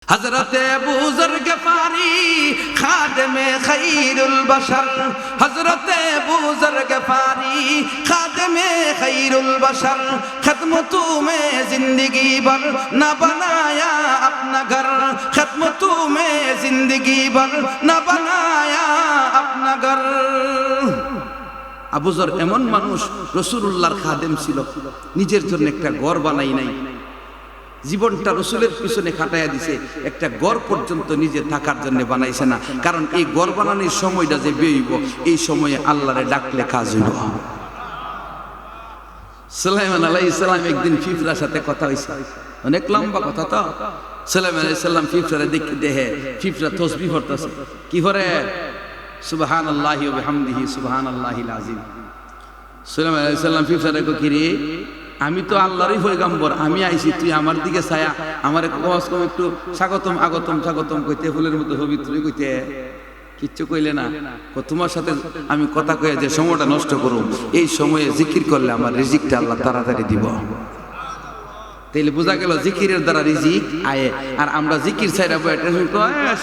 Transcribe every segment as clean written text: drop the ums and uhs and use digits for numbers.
हज़रते अबू ज़र ग़फ़ारी खादिमे खैरुल बशर, हज़रते अबू ज़र ग़फ़ारी खादिमे खैरुल बशर, खत्म तुम्हें जिंदगी भर न बनाया अपना घर, खत्म तुम्हें जिंदगी भर न बनाया अपना घर। আবু যর এমন মানুষ, রাসূলুল্লাহর খাদেম ছিল, নিজের জন্য একটা ঘর বানাই নাই, জীবনটা রাসূলের পিছনে খাটাইয়া দিছে, একটা ঘর পর্যন্ত নিজে থাকার জন্য বানাইছে না। কারণ এই ঘর বানানোর সময়টা যে বেইব, এই সময়ে আল্লাহরে ডাকলে কাজ হইব। সুলাইমান আলাইহিস সালাম একদিন ফিফরার সাথে কথা হইছে, অনেক লম্বা কথা। তো সুলাইমান আলাইহিস সালাম ফিফরারে দেখে ফিফরা তাসবিহ পড়তেছে, কি করে? সুবহানাল্লাহি ওয়া বিহামদিহি সুবহানাল্লাহিল আযীম। সুলাইমান আলাইহিস সালাম ফিফরারে কো, কি রে, আমি তো আল্লাহরই পয়গম্বর, আমি আইছি, তুই আমার দিকে ছায়া, আমারে কম কম একটু স্বাগতম আগতম স্বাগতম কইতে, ফুলের মতো পবিত্র কইতে, কিচ্ছু কইলে না। তোমার সাথে আমি কথা কইয়া যে সময়টা নষ্ট করুম, এই সময়ে জিকির করলে আমার রিজিকটা আল্লাহ তাড়াতাড়ি দিব। তাইলে বোঝা গেল জিকিরের দ্বারা রিজিক আয়ে। আর আমরা জিকির ছাইরা বইটা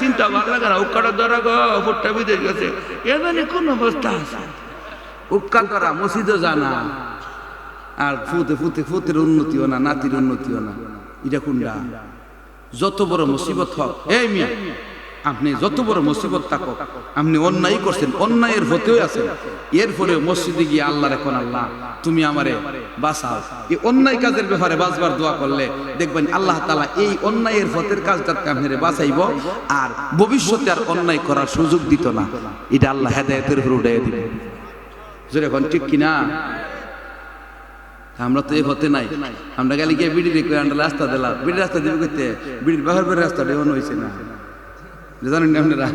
চিন্তা ভালো লাগে না, উক্কাটা দ্বারা গো ফুটটা বিদেশ গেছে, এখানে কোন অবস্থা আছে, উক্কা দ্বারা মসজিদও জানা, আর ফুতে ফুতে ফুতের উন্নতিও না, নাতির উন্নতিও না। এটা কোনটা? যত বড় মুসিবত হোক, এই মিয়া আপনি যত বড় মুসিবত থাকুক, আপনি অন্যায় করছেন, অন্যায়ের হতেও আছেন, এরপরে মসজিদে গিয়ে আল্লাহ রেখন, আল্লাহ তুমি আমারে বাঁচাও। এই অন্যায় কাজের ব্যাপারে বাঁচবার দোয়া করলে দেখবেন আল্লাহ তাআলা এই অন্যায়ের পথের কাজটাকে আপনারে বাঁচাইব, আর ভবিষ্যতে আর অন্যায় করার সুযোগ দিত না। এটা আল্লাহ হেদায়েতের উপর উঠাইয়া দিবে। যেরকম ঠিক কিনা? আমরা তো এই হতে নাই, আমরা গেলে গিয়ে বিড়ি রেখে আমরা রাস্তা দিলাম, বিড়ি রাস্তা দিবে করতে, বিড়ির ব্যবহার করে রাস্তাটা এমন হয়েছে না, জানেন না আপনারা?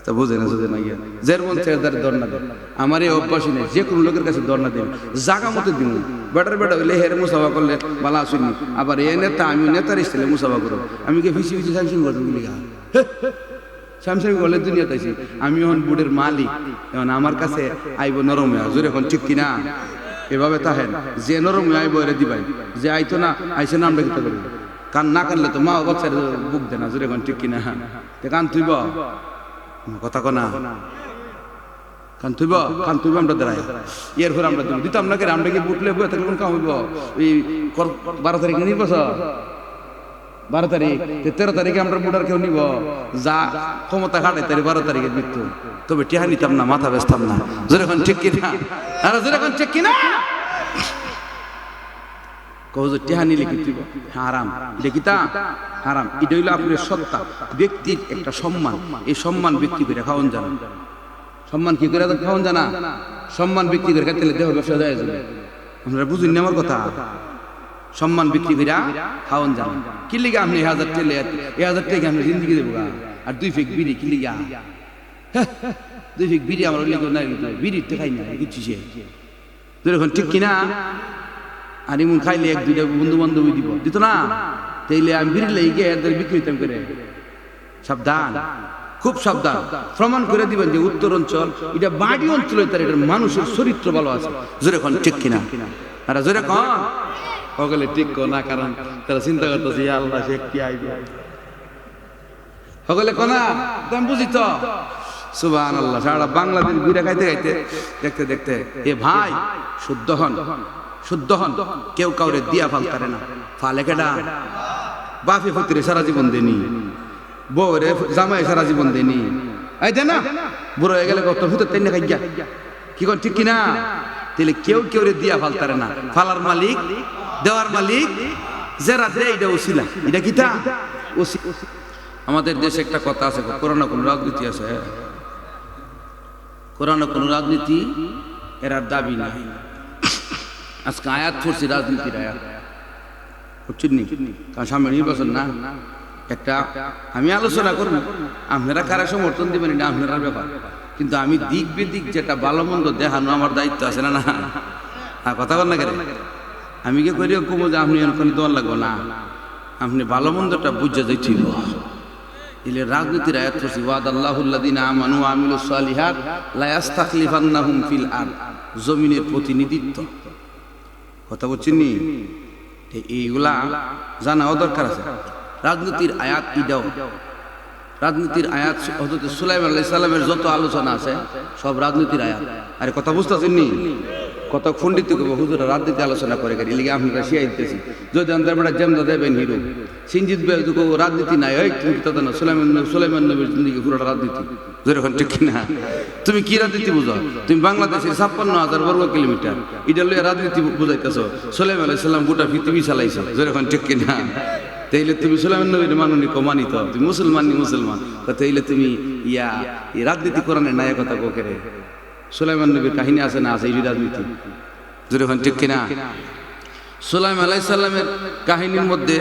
তা বুঝে না, বুঝে না গিয়া যের মন ছেড়ে দর্ণা দেন। আমার এই অভ্যাসই নেই, যে কোনো লোকের কাছে দর্ণা দেন, জাগা মতো দিব। বেটার বেটা হইলে হেরে মুসাফা করলে বালা আসুনি, আবার এ নেতা, আমি নেতার ইস্তেলে মুসাফা করো, আমি কে ফিসি ফিসি স্যামসিং করবো বলি, স্যামসিং করলে দুনিয়া তাইছি। আমি এখন বুড়ের মালিক, এখন আমার কাছে আইব নরম জোর, এখন ঠিক কিনা? এভাবে তাহেন, যে নরম আইব এরে দিবাই, যে আইতো না আইসে না আমরা কিতা করি, কান না কানলে তো মা বাচ্চার বুক দেয় না, জোরে এখন ঠিক কিনা? কান তুইব কথা কনা, কান তুইব, কান তুইব আমরা দাঁড়াই, এরপর আমরা দিব দিতাম না, আমরা কি বুটলে বই থাকলে কোন কাম হইব? এই 12 তারিখ নির্বাচন, 12 তারিখ, 13 তারিখে আমরা বুটার কেউ নিব, যা ক্ষমতা খাটে তারি 12 তারিখে মৃত্যু। তবে টিহা নিতাম না, মাথা বেচতাম না, জোরে এখন ঠিক কিনা? আর জোরে এখন ঠিক কিনা? হারাম, দেখিতা হারাম। এটা হইল আপনার সত্তা, ব্যক্তির একটা সম্মান। এই সম্মান বিক্রি করে খাওয়ান জানা, সম্মান কি করে খাওয়ান জানা? সম্মান বিক্রি করে খেতে দেহ ব্যবসা যায়, আপনারা বুঝুন না আমার কথা? সম্মান বিক্রি করে খাওয়ান জানা। কি লিগা আপনি 1000 টাকা আপনি জিন্দিগি দেবো, আর 2 ফিক বিড়ি কি লিগা? 2 ফিক বিড়ি আমার লিখো না, বিড়ি তো খাই না কিছু, এখন ঠিক কিনা? আর এমন খাইলে 1-2টা বন্ধু বান্ধবী দিত না, তাইলে আমি বিড়িলে গিয়ে এদের বিক্রি হইতাম করে। সাবধান, খুব সাবধান। প্রমাণ করে দিবেন যে উত্তর অঞ্চল এটা বাড়ি অঞ্চল, তার এটার মানুষের চরিত্র ভালো আছে। জোরে কোন ঠিক কিনা? আর জোরে কোন সকলে ঠিক না, কারণ তারা চিন্তা করতেছে আল্লাহ সে কি আইবে, সকলে কোনা তুমি বুঝি তো। সুবহানাল্লাহ, সারা বাংলাদেশ ঘুরে খাইতে খাইতে দেখতে দেখতে এ ভাই শুদ্ধ হন, শুদ্ধ হন। কেউ কাউরে দিয়া ফালতারে না, ফালে কেডা? বাপে ফতিরে সারা জীবন দেনি, বউরে জামাই সারা জীবন দেনি, এই দে না, বুড়ো হয়ে গেলে কত ভূতের তেনে খাই গা, কি কোন ঠিক কিনা? তাহলে কেউ কেউ রে দিয়া ফালতারে না, ফালার মালিক, দেওয়ার মালিক, যারা দেয় এটা ওসিলা। এটা কিতা? আমাদের দেশে একটা কথা আছে, কোরআনে কোন রাজনীতি আছে, কোরআনে কোন রাজনীতি এরার দাবি নাই। আজকে আয়াত করছি, রাজনীতির আয়াত বুঝছেন নি? কারণ সামনে নির্বাচন না, একটা আমি আলোচনা করবো, আপনারা কারা সমর্থন দিবেন এটা আপনারা ব্যাপার, কিন্তু আমি দিক বেদিক যেটা ভালো মন্দ দেখানো আমার দায়িত্ব আছে না? না কথা বল না কেন? আমি কি করি কমো যে আপনি ওখানে দোয়ার লাগবো না, আপনি ভালো মন্দটা বুঝে যাইছিল। এলে রাজনীতির আয়াত করছি, ওয়াদাল্লাহুল্লাযিনা আমানু ওয়া আমিলুস সালিহাত লা ইস্তাখলিফান্নাহুম ফিল আরদ, জমিনের প্রতিনিধিত্ব। কথা বলছেন নি? এইগুলা জানাও দরকার আছে। রাজনীতির আয়াত ইদাও, রাজনীতির আয়াত হযরত সুলাইমান আলাইহিস সালামের যত আলোচনা আছে সব রাজনীতির আয়াত। আরে কথা বুঝতেছেন নি? কত খণ্ডিত হুজুরা রাজনীতি আলোচনা করে গেলি লিগে আপনারা শিয়াই দিতেছি। যদি আমাদের বড় জেমদা দেবেন হিরো সিনজিত ভাই যদি রাজনীতি নাই ওই তুমি তো জানো সুলাইমান নবীর জিন্দেগি পুরোটা রাজনীতি। যেরকম ঠিক না? তুমি কি রাজনীতি বুঝো? তুমি বাংলাদেশের 56,000 বর্গ কিলোমিটার এটা লইয়া রাজনীতি বুঝাইতেছো। সুলাইমান আলাইহিস সালাম গোটা পৃথিবী চালাইছো। যেরকম ঠিক না? তাইলে তুমি সুলাইমান নবীর মাননি কমানিত, তুমি মুসলমান তাইলে তুমি এই রাজনীতি কোরআনের নায়কতা কোকেরে সুলাইমান নবীর কাহিনী আছে না? আছে এই রাজনীতি। যেরকম ঠিক কিনা? সুলাইমান আলাইহিস সালামের কাহিনীর মধ্যে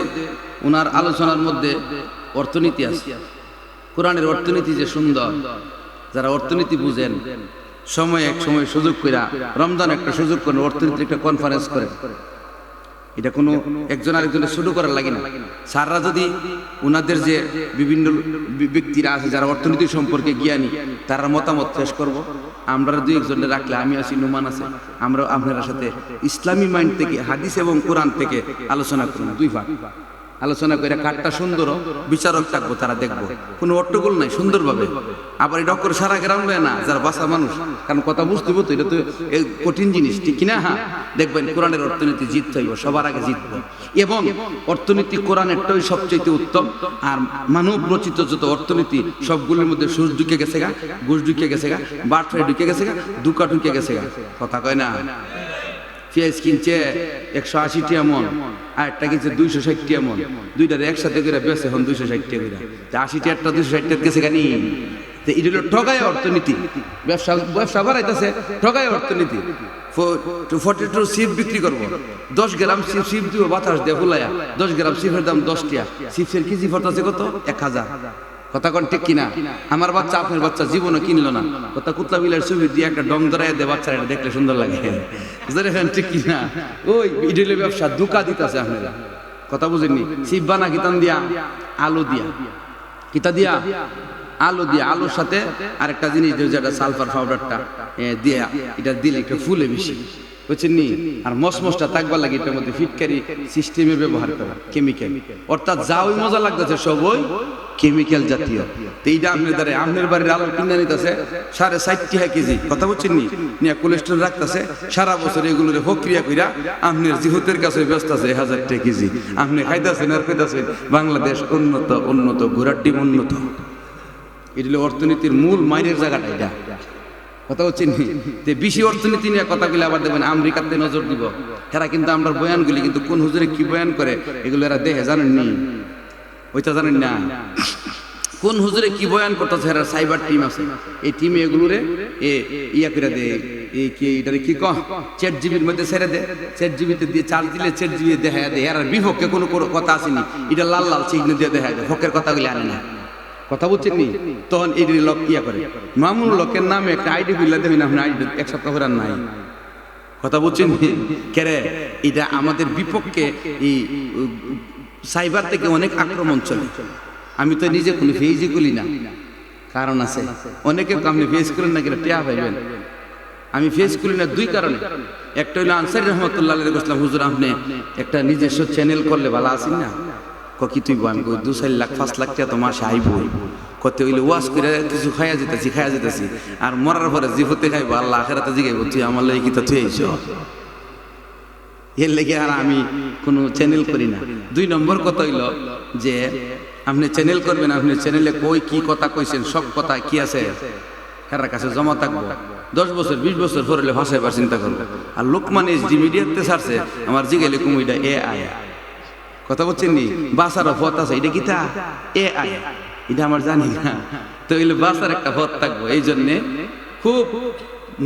ওনার আলোচনার মধ্যে অর্থনীতি আছে। কোরআনের অর্থনীতি যে সুন্দর, যারা অর্থনীতি বুঝেন এক সময় সুযোগ কইরা রমজান একটা সুযোগ করেন অর্থনীতির একটা কনফারেন্স করেন। এটা কোনো একজন আরেকজনের শুরু করার লাগে না। স্যাররা যদি ওনাদের যে বিভিন্ন ব্যক্তিরা আছে যারা অর্থনীতি সম্পর্কে জ্ঞানী তারা মতামত পেশ করব, আমরা দুই একজনের রাখলে আমি আছি, নুমান আছে, আমরা আপনার সাথে ইসলামী মাইন্ড থেকে হাদিস এবং কোরআন থেকে আলোচনা করব। দুই ভাগ আলোচনা করে কাঠটা সুন্দর বিচারক থাকবো, তারা দেখবো কোনো অট্টগোল নাই, সুন্দরভাবে। আবার এই ডক্টর সারা গ্রাম লয় না যারা বাসা মানুষ, কারণ কথা বুঝতে হতো, এটা তো কঠিন জিনিস, ঠিক কিনা? হ্যাঁ, দেখবেন কোরআনের অর্থনীতি জিততে হইব, সবার আগে জিতবো। এবং অর্থনীতি কোরআনেরটাই সবচেয়ে উত্তম। আর মানব রচিত যত অর্থনীতি সবগুলোর মধ্যে সুদ ঢুকে গেছে গা, ঘুষ ঢুকে গেছে গা, বাটফাই ঢুকে গেছে গা, দুকা ঢুকে গেছে গা। কথা কয় না? পেঁয়াজ কিনছে 180 টাকা মন, আর একটা কিনছে 260 টাকা মন, দুইটার একসাথে করে বেচে এখন 260 টাকা করে। 80 টাকাটা 260 টাকা গেছে কেন? এটা হলো ঠগায় অর্থনীতি। ব্যবসা বাড়াইতেছে, ঠগায় অর্থনীতি। 42 সিপ বিক্রি করবো, 10 গ্রাম সিপ দিব বাতাস দিয়ে ফুলাইয়া, 10 গ্রাম সিপের দাম 10 টাকা, সিপসের কেজি পড়তেছে কত? 1000। কথা কোন ঠিক কিনা? আমার বাচ্চা আপনার বাচ্চা জীবনও কিনলো না। কথা কুতলা বিলের ছবি দিয়ে একটা ডং ধরাই দেয়, বাচ্চারা এটা দেখলে সুন্দর লাগে। ঠিক কিনা? ওই ইডলি ব্যবসা দুকা দিতেছে আপনারা। কথা বুঝেননি? সিপ বানা কিতান দিয়া, আলু দিয়া, কিতা দিয়া, আলু দিয়া, আলুর সাথে আরেকটা জিনিস যেটা সালফার পাউডারটা দিয়া, এটা দিলে একটু ফুলে বেশি, বুঝছেন নি? আর মসমসটা থাকবার লাগে এটার মধ্যে ফিটকারি সিস্টেমে ব্যবহার করা কেমিক্যাল, অর্থাৎ যা ওই মজা লাগতেছে সব ওই কেমিক্যাল জাতীয়। তো এইটা আপনার বাড়ির আলু কিনে নিতেছে 60.5 টাকা কেজি। কথা বুঝছেন নি? নিয়ে কোলেস্ট্রল রাখতেছে, সারা বছর এগুলোর প্রক্রিয়া কইরা আপনার জিহুতের কাছে ব্যস্ত আছে 1000 টাকা কেজি। আপনি খাইতেছেন আর খাইতেছেন বাংলাদেশ উন্নত ঘোড়ার ডিম উন্নত। এটা হলো অর্থনীতির মূল মাইরের জায়গাটা এটা। কথা হচ্ছে বেশি অর্থনীতি নিয়ে কথাগুলি আবার দেখবেন আমেরিকাতে নজর দিব। এরা কিন্তু আমরা বয়ানগুলি কিন্তু কোন হুজুরে কি বয়ান করে এগুলো এরা দেখে, জানেননি? ওইটা জানেন না কোন হুজুরে কি বয়ান করতেছে। এরা সাইবার টিম আছে, এই টিমে এগুলোরে ইয়া করে দেয়, এই কি এটারে কি কয়, চ্যাট জিবির মধ্যে ছেড়ে দেয়, চ্যাট জিবিতে দিয়ে চার্জ দিলে চ্যাট জিবি দেখা দেয়। এর বিপক্ষে কোনো কথা আসেনি, এটা লাল লাল চিহ্ন দিয়ে দেখা দেয়, হকের কথাগুলি আনে না। কথা বুঝছেন নি? তখন এই লোক ইয়া করে, মামুন লোকের নামে একটা আইডি খুললে দেবেন, আপনি আইডি এক সপ্তাহ করে নাই। কথা বুঝছেন নি? কেরে এটা আমাদের বিপক্ষে এই সাইবার থেকে অনেক আক্রমণ চলে। আমি তো নিজে কোনো ফেজই করি না, কারণ আছে। অনেকে আপনি ফেস করেন না কিনা টেয়া পাইবেন। আমি ফেস করি না দুই কারণে। একটা হইলো আনসারি রহমতুল্লাহ আলাইহি বললাম, হুজুর আপনি একটা নিজস্ব চ্যানেল করলে ভালো আছেন না? কি তুই আমি 2-4 লাখ 5 লাখ টাকা তো মাসে আইব, কত হইলে ওয়াশ করে কিছু খাইয়া যেতেছি আর মরার পরে জীবতে খাইব, আল্লাহ আখেরাতে জিগাইব তুই আমার লাগে কি তো তুই আইছ। এর লেগে আর আমি কোনো চ্যানেল করি না। 2 নম্বর কথা হইল যে আপনি চ্যানেল করবেন, আপনি চ্যানেলে কই কি কথা কইছেন সব কথা কি আছে হেরার কাছে জমা থাকবো। 10 বছর 20 বছর পরে ভাষাইবার চিন্তা করবো। আর লোকমান এইচডি মিডিয়াতে ছাড়ছে, আমার জিগাইলে কুম এটা AI। কথা বলছেন নি? বাসার পথ আছে, এটা কি তা AI? এটা আমার জানি না। তো এগুলো বাসার একটা পথ থাকবো। এই জন্যে খুব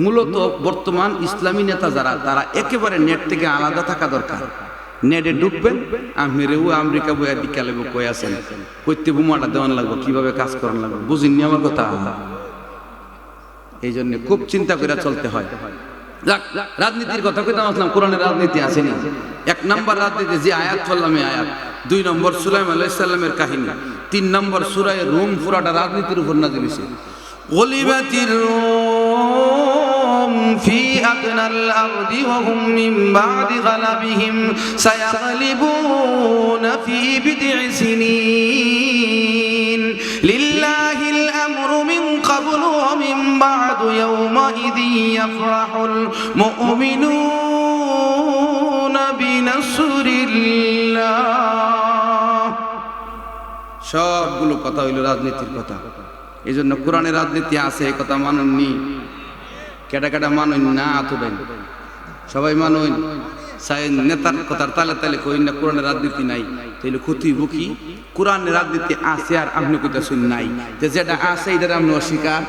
মূলত বর্তমান ইসলামী নেতা যারা, তারা একেবারে নেট থেকে আলাদা থাকা দরকার। নেটে ঢুকবেন, আমেরিকা আমেরিকা বইয়া দিকা লাগবো, কই আছেন, কইতে বোমাটা দেওয়ান লাগবো, কিভাবে কাজ করান লাগবো, বুঝিনি আমার কথা। এই জন্য খুব চিন্তা করে চলতে হয়। রাজনীতির কথা কইতাম আসলাম, কোরআনের রাজনীতি আসেনি। 1 নম্বর রাজনীতি যে আয়াত বললাম এই আয়াত, 2 নম্বর সুলাইমান আলাইহিস সালামের কাহিনী, 3 নম্বর সূরা রুম পুরাটা রাজনীতির উপর নাযিল হয়েছে। গলিবাতির রুম وهم في أدنى الأرض وهم من بعد غلبهم سيغلبون في بضع سنين لله الأمر من قبل ومن بعد يومئذ يفرح المؤمنون بنصر الله. সবগুলো কথা হইল রাজনীতির কথা। এই জন্য কোরআনের রাজনীতি আছে, এই কথা মানেননি? কেটা কেটা মানেন না? আতুবেন সবাই মানুন। নেতার কথার তালে তালে কই না কোরআনের রাজনীতি নাই, তাইলে ক্ষতি বুকি। কোরআনের রাজনীতি আছে আর আপনি কইতা শুন নাই, যে যেটা আছে এটা আপনি অস্বীকার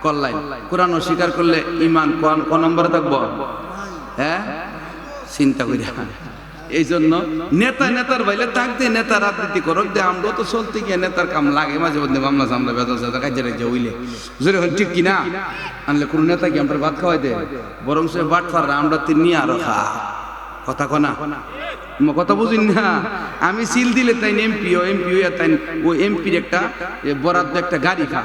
করলেন। কোরআন অস্বীকার করলে ইমান কোন নম্বরে থাকবো? হ্যাঁ, চিন্তা করি। এই জন্য নেতা নেতার বাইলে থাকতে নেতা রাজনীতি করক দে, আমরা তো চলতে গিয়ে নেতার কাম লাগে মাঝে মধ্যে মামলা সামলা বেদা সাদা কাজে রাজ্যে হইলে জোরে হন, ঠিক কিনা? আনলে কোনো নেতা কি আমরা ভাত খাওয়াই দে, বরং সে বাট ফাররা আমরা তিন নিয়ে আরো খা। কথা কনা কথা বুঝিন না? আমি সিল দিলে তাই এমপি তাই ও এমপির একটা বরাদ্দ একটা গাড়ি খা।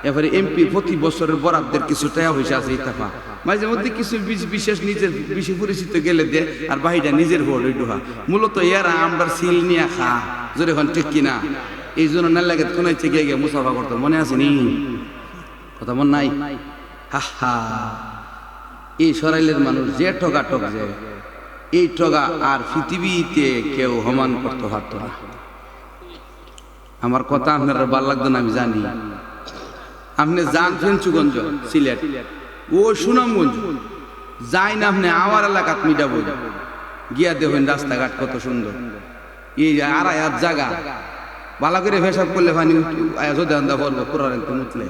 এবারে এমপি প্রতি বছরের বরাদ্দের কিছু টাকা পয়সা আছে ইতাফা, মাঝে মধ্যে কিছু বিশেষ নিজের বেশি পরিচিত গেলে দে, আর বাহিটা নিজের ভোট ওইটুহা। মূলত এরা আমরা সিল নিয়ে খা, জোরে এখন ঠিক কিনা? এই জন্য না লাগে কোন ইচ্ছে গিয়ে মুসাফা করতো, মনে আছে নি? কথা মন নাই? হা হা, এই সরাইলের মানুষ যে ঠগা ঠক যায়, এই ঠগা আর পৃথিবীতে কেউ সমান করতে পারত না। আমার কথা আপনার ভাল লাগতো না আমি জানি। আপনি যান ফেঞ্চুগঞ্জ সিলেট, ও সুনামগঞ্জ যাই না, আপনি আমার এলাকাত মিটাবো গিয়া দেখবেন রাস্তাঘাট কত সুন্দর। এই আড়াই হাত জায়গা ভালো করে পেশাব করলে পানি যদি আন্দা বলবো পুরান মুতলে,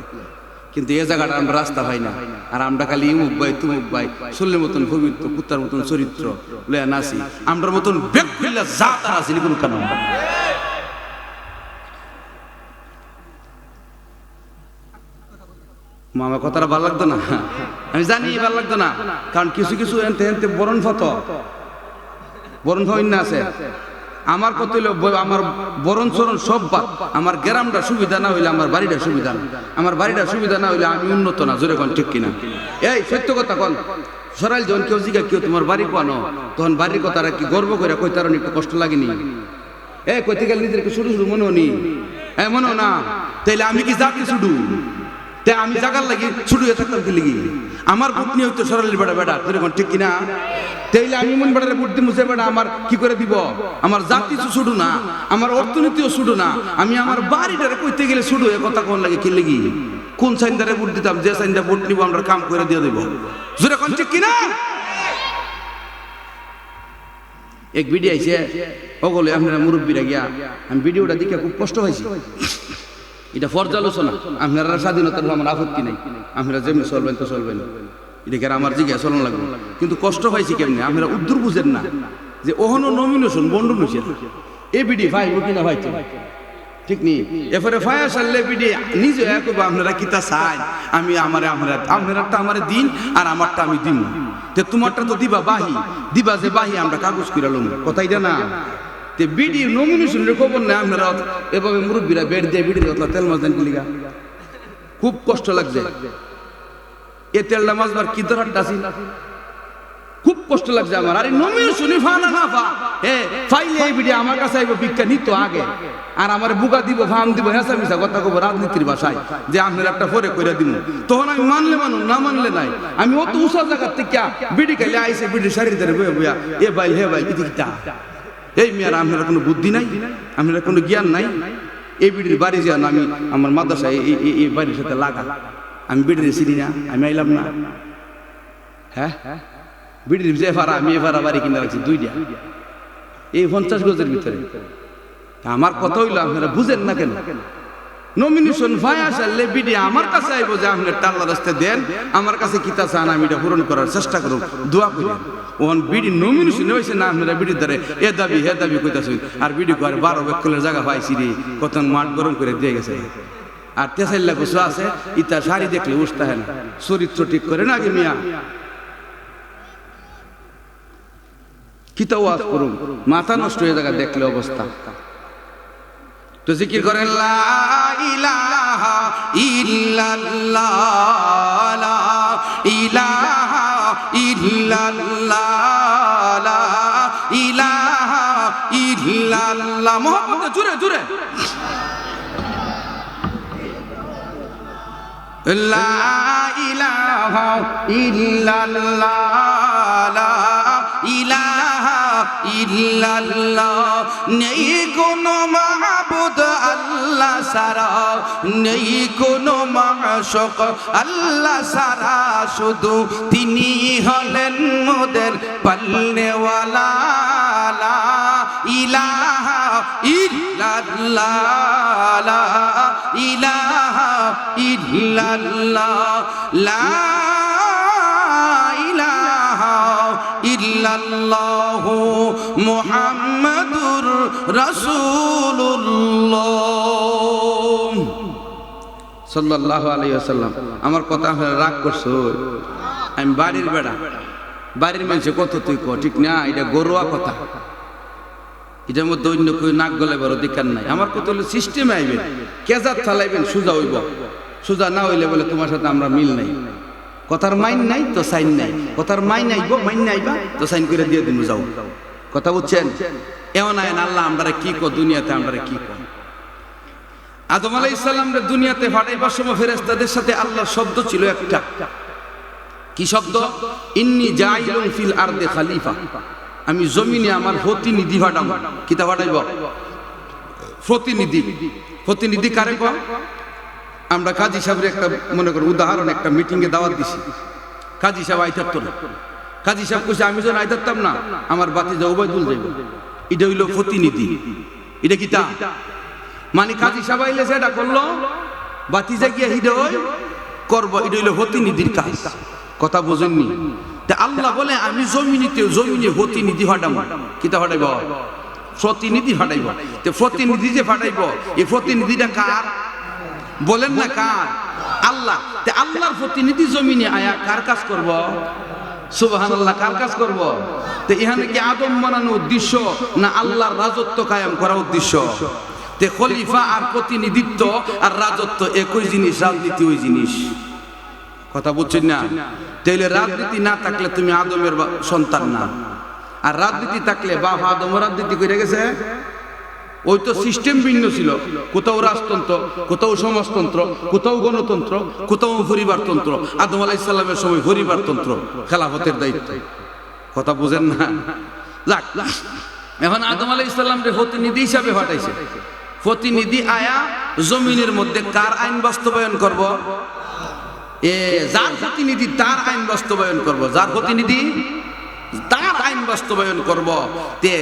কিন্তু এ জায়গাটা আমরা রাস্তা পাই না। আর আমরা খালি ইমুক ভাই তুমুক ভাই চল্লের মতন পবিত্র কুত্তার মতন চরিত্র লয়া নাসি, আমরার মতন বেগ খুললা যা তার আসি কোন কেন। আমার কথাটা ভালো লাগতো না, আমি জানি ভালো লাগতো না, কারণ কিছু কিছু এনতে এনতে বরণ ফত না আছে। আমার কত আমার বরণ চরণ সব বাদ, আমার গ্রামটা সুবিধা না হইলে আমার বাড়িটা সুবিধা না, আমার বাড়িটা সুবিধা না হইলে আমি উন্নত না। জোরে কোন ঠিক কিনা? এই সত্য কথা কোন সরাইল যখন কেউ জিজ্ঞা কেউ তোমার বাড়ি কোন, তখন বাড়ির কথাটা কি গর্ব করে কই, তার একটু কষ্ট লাগেনি? এই কইতে গেলে নিজেরকে শুধু শুধু মনে হনি, হ্যাঁ মনে না? তাইলে আমি কি জাতি শুধু আমি জাগার লাগি ছুটু থাকতাম কি লিগি? আমার ভোট নিয়ে হইতো সরাইল বেড়া বেড়া, যেরকম ঠিক কিনা? তাইলে আমি মন বেড়ারে ভোট দিই মুছে বেড়া আমার কি করে দিব? আমার জাতি শুধু না, আমার অর্থনীতিও শুধু না, আমি আমার বাড়িটারে কইতে গেলে শুধু এ কথা কোন লাগে কি লিগি? কোন সাইন্দারে ভোট দিতাম, যে সাইন্দা ভোট নিব আমরা কাম করে দিয়ে দেব। যেরকম ঠিক কিনা? এক ভিডিও আইছে ওগুলো আপনারা মুরব্বীরা গিয়া, আমি ভিডিওটা দেখে খুব কষ্ট হয়েছে। এটা পর্যালোচনা, আপনারা স্বাধীনতার আমার আপত্তি নেই, আপনারা যেমনি চলবেন তো চলবেন, এটাকে আমার জিজ্ঞাসা চলন লাগবে। কিন্তু কষ্ট হয়েছে কেমনি আপনারা উদ্দুর বুঝেন না যে ওহনো নমিনেশন বন্ড নইছে এ বিডি ভাই কিনা ভাই ঠিক নেই। এরপরে ফায়া সারলে বিডি নিজে একবার আপনারা কিতা চাই, আমি আপনারটা আমার দিন আর আমারটা আমি দিন, তে তোমারটা তো দিবা বাহি দিবা, যে বাহি আমরা কাগজ কিরালাম, কথা এটা না? বিডি নমিনেশনের খবর নেই আপনারা এভাবে মুরব্বীরা বেড দিয়ে বিডি তেল মাছ দেন কিলিগা, খুব কষ্ট লাগছে। এ তেলটা মাছবার কি দরকারটা আছে, খুব কষ্ট লাগছে আমার। আরে নমিনেশনে ফানা না ফা ফাইলে এই বিডি আমার কাছে আইব ভিক্ষা নিত আগে, আর আমার বুকা দিব ফাম দিব হেসা মিশা কথা কব রাজনীতির ভাষায়, যে আপনার একটা পরে কইরা দিব। তখন আমি মানলে মানুষ না মানলে নাই। আমি অত উষা জায়গার থেকে বিডি খাইলে আইসে বিডির শাড়ির ধারে বইয়া বইয়া এ ভাই হে ভাই কিটা এই মেয়েরা, আপনারা কোনো বুদ্ধি নাই, আপনারা কোনো জ্ঞান নাই। এই বিডির বাড়ি যান, আমি আমার মাদ্রাসায় এই বাড়ির সাথে লাগা, আমি বিডির চিনি না, আমি আইলাম না। হ্যাঁ বিডির যে ফারা, আমি এ ফারা বাড়ি কিনে রাখছি দুইটা, এই 50 গজের ভিতরে। আমার কথা হইলো আপনারা বুঝেন না কেন? নমিনেশন ভাই আসলে বিডি আমার কাছে আইব যে আপনার টাল্লা রাস্তা দেন, আমার কাছে কিতা চান আমি এটা পূরণ করার চেষ্টা করুন, দোয়া করি। ওন বিডি নমিনেশন হয়েছে না, আপনারা বিডির দ্বারে এ দাবি হে দাবি কইতাছেন, আর বিডি করে 12 বেকুলের জায়গা পাইছি রে, কত মাঠ গরম করে দিয়ে গেছে। আর তেসাইল্লা কিছু আছে ইতা শাড়ি দেখলে উঠতে হয় না, চরিত্র ঠিক করে না আগে মিয়া। কিতা ওয়াজ করুন, মাথা নষ্ট হয়ে জায়গা দেখলে অবস্থা। তো জিকির করেন লা ইলাহা ইল্লাল্লাহ, লা ইলাহা ইল্লাল্লাহ লা ইলাহা ইল্লাল্লাহ মুহাম্মদ জোরে জোরে লা ইলাহা ইল্লাল্লাহ লা ইলাহা ইল্লাল্লাহ নেই কোনো মাবুদ আল্লাহ ছাড়া নেই কোনো মাশুক আল্লাহ ছাড়া শুধু তিনি হলেন মোদের পালনেওয়ালা লা ইলাহা ইল্লাল্লাহ লা ইলাহা ইল্লাল্লাহ লা ইলাহা ইল্লাল্লাহু মুহাম্মাদুর রাসূলুল্লাহ সাল্লাল্লাহু আলাইহি ওয়াসাল্লাম। আমার কথা আপনারা রাগ করছো? আমি বাড়ির বেড়া, বাড়ির মানুষে কত তুই ক, ঠিক না? এটা গরুয়া কথা, এটার মধ্যে অন্য কেউ নাক গলে বড় অধিকার নাই। আমার কথা হলো সিস্টেমে আইবেন, কেজাত চালাইবেন, সোজা হইব। সোজা না হইলে বলে তোমার সাথে আমরা মিল নাই, কথার মাইন নাই তো সাইন নাই, কথার মাইন আইব, মাইন আইবা তো সাইন করে দিয়ে দিন যাও। কথা বুঝছেন? এমন আইন আল্লাহ আমরা কি কো, দুনিয়াতে আমরা কি কো। আদম আলাইহিস সালামরে দুনিয়াতে পাঠাইবার সময় ফেরেশতাদের সাথে আল্লাহর শব্দ ছিল একটা, কি শব্দ? ইন্নী জাইলুন ফিল আরদি খলিফা, আমি জমিনে আমার প্রতিনিধি পাঠাবো। কিতা পাঠাইব? প্রতিনিধি। প্রতিনিধি কারে কয়? আমরা কাজী সাহেবের একটা মনে করো উদাহরণ, একটা মিটিং এ দাওয়াত দিছি, কাজী সাহেব আইতাত না। কাজী সাহেব কইছে আমি যখন আইতাম না আমার বাতিজা ওবাইদুল যাইব, এটা হইল প্রতিনিধি। এটা কিতা মানে কাজী সাহেব আইলে সেটা করলো, বাতিজা গিয়া হৃদয় করবো, এটা হইল প্রতিনিধির কাজ। কথা বুঝেননি? তা আল্লাহ বলে আমি জমিনে প্রতিনিধি ফাটাম। কিতা ফাটাইব? প্রতিনিধি ফাটাইব। তো প্রতিনিধি যে ফাটাইব, এই প্রতিনিধিটা কার? বলেন না কার? আল্লাহ। তে আল্লাহর প্রতিনিধি জমিনে আয়া কার কাজ করব? সুবহানাল্লাহ, কার কাজ করব? তো এখানে কি আদম বানানো উদ্দেশ্য না আল্লাহর রাজত্ব কায়েম করা উদ্দেশ্য? তে খলিফা আর প্রতিনিধিত্ব আর রাজত্ব একই জিনিস, রাজনীতি ওই জিনিস। কথা বুঝছেন না? তাইলে রাজনীতি না থাকলে তুমি আদমের সন্তান না, আর রাজনীতি থাকলে বাপ আদম রাজনীতি করে গেছে। ওই তো সিস্টেম ভিন্ন ছিল, কোথাও রাজতন্ত্র, কোথাও সমাজতন্ত্র, কোথাও গণতন্ত্র, কোথাও পরিবারতন্ত্র। আদম আলাইহিস সালামের সময় পরিবারতন্ত্র, খেলাফতের দায়িত্ব। কথা বুঝেন না? যাক, এখন আদম আলাইহিস সালামকে প্রতিনিধি হিসাবে পাঠাইছে। প্রতিনিধি আয়া জমিনের মধ্যে কার আইন বাস্তবায়ন করব? যার প্রতিনিধি তার আইন বাস্তবায়ন করব। যার প্রতিনিধি তার আইন বাস্তবায়ন করব। তে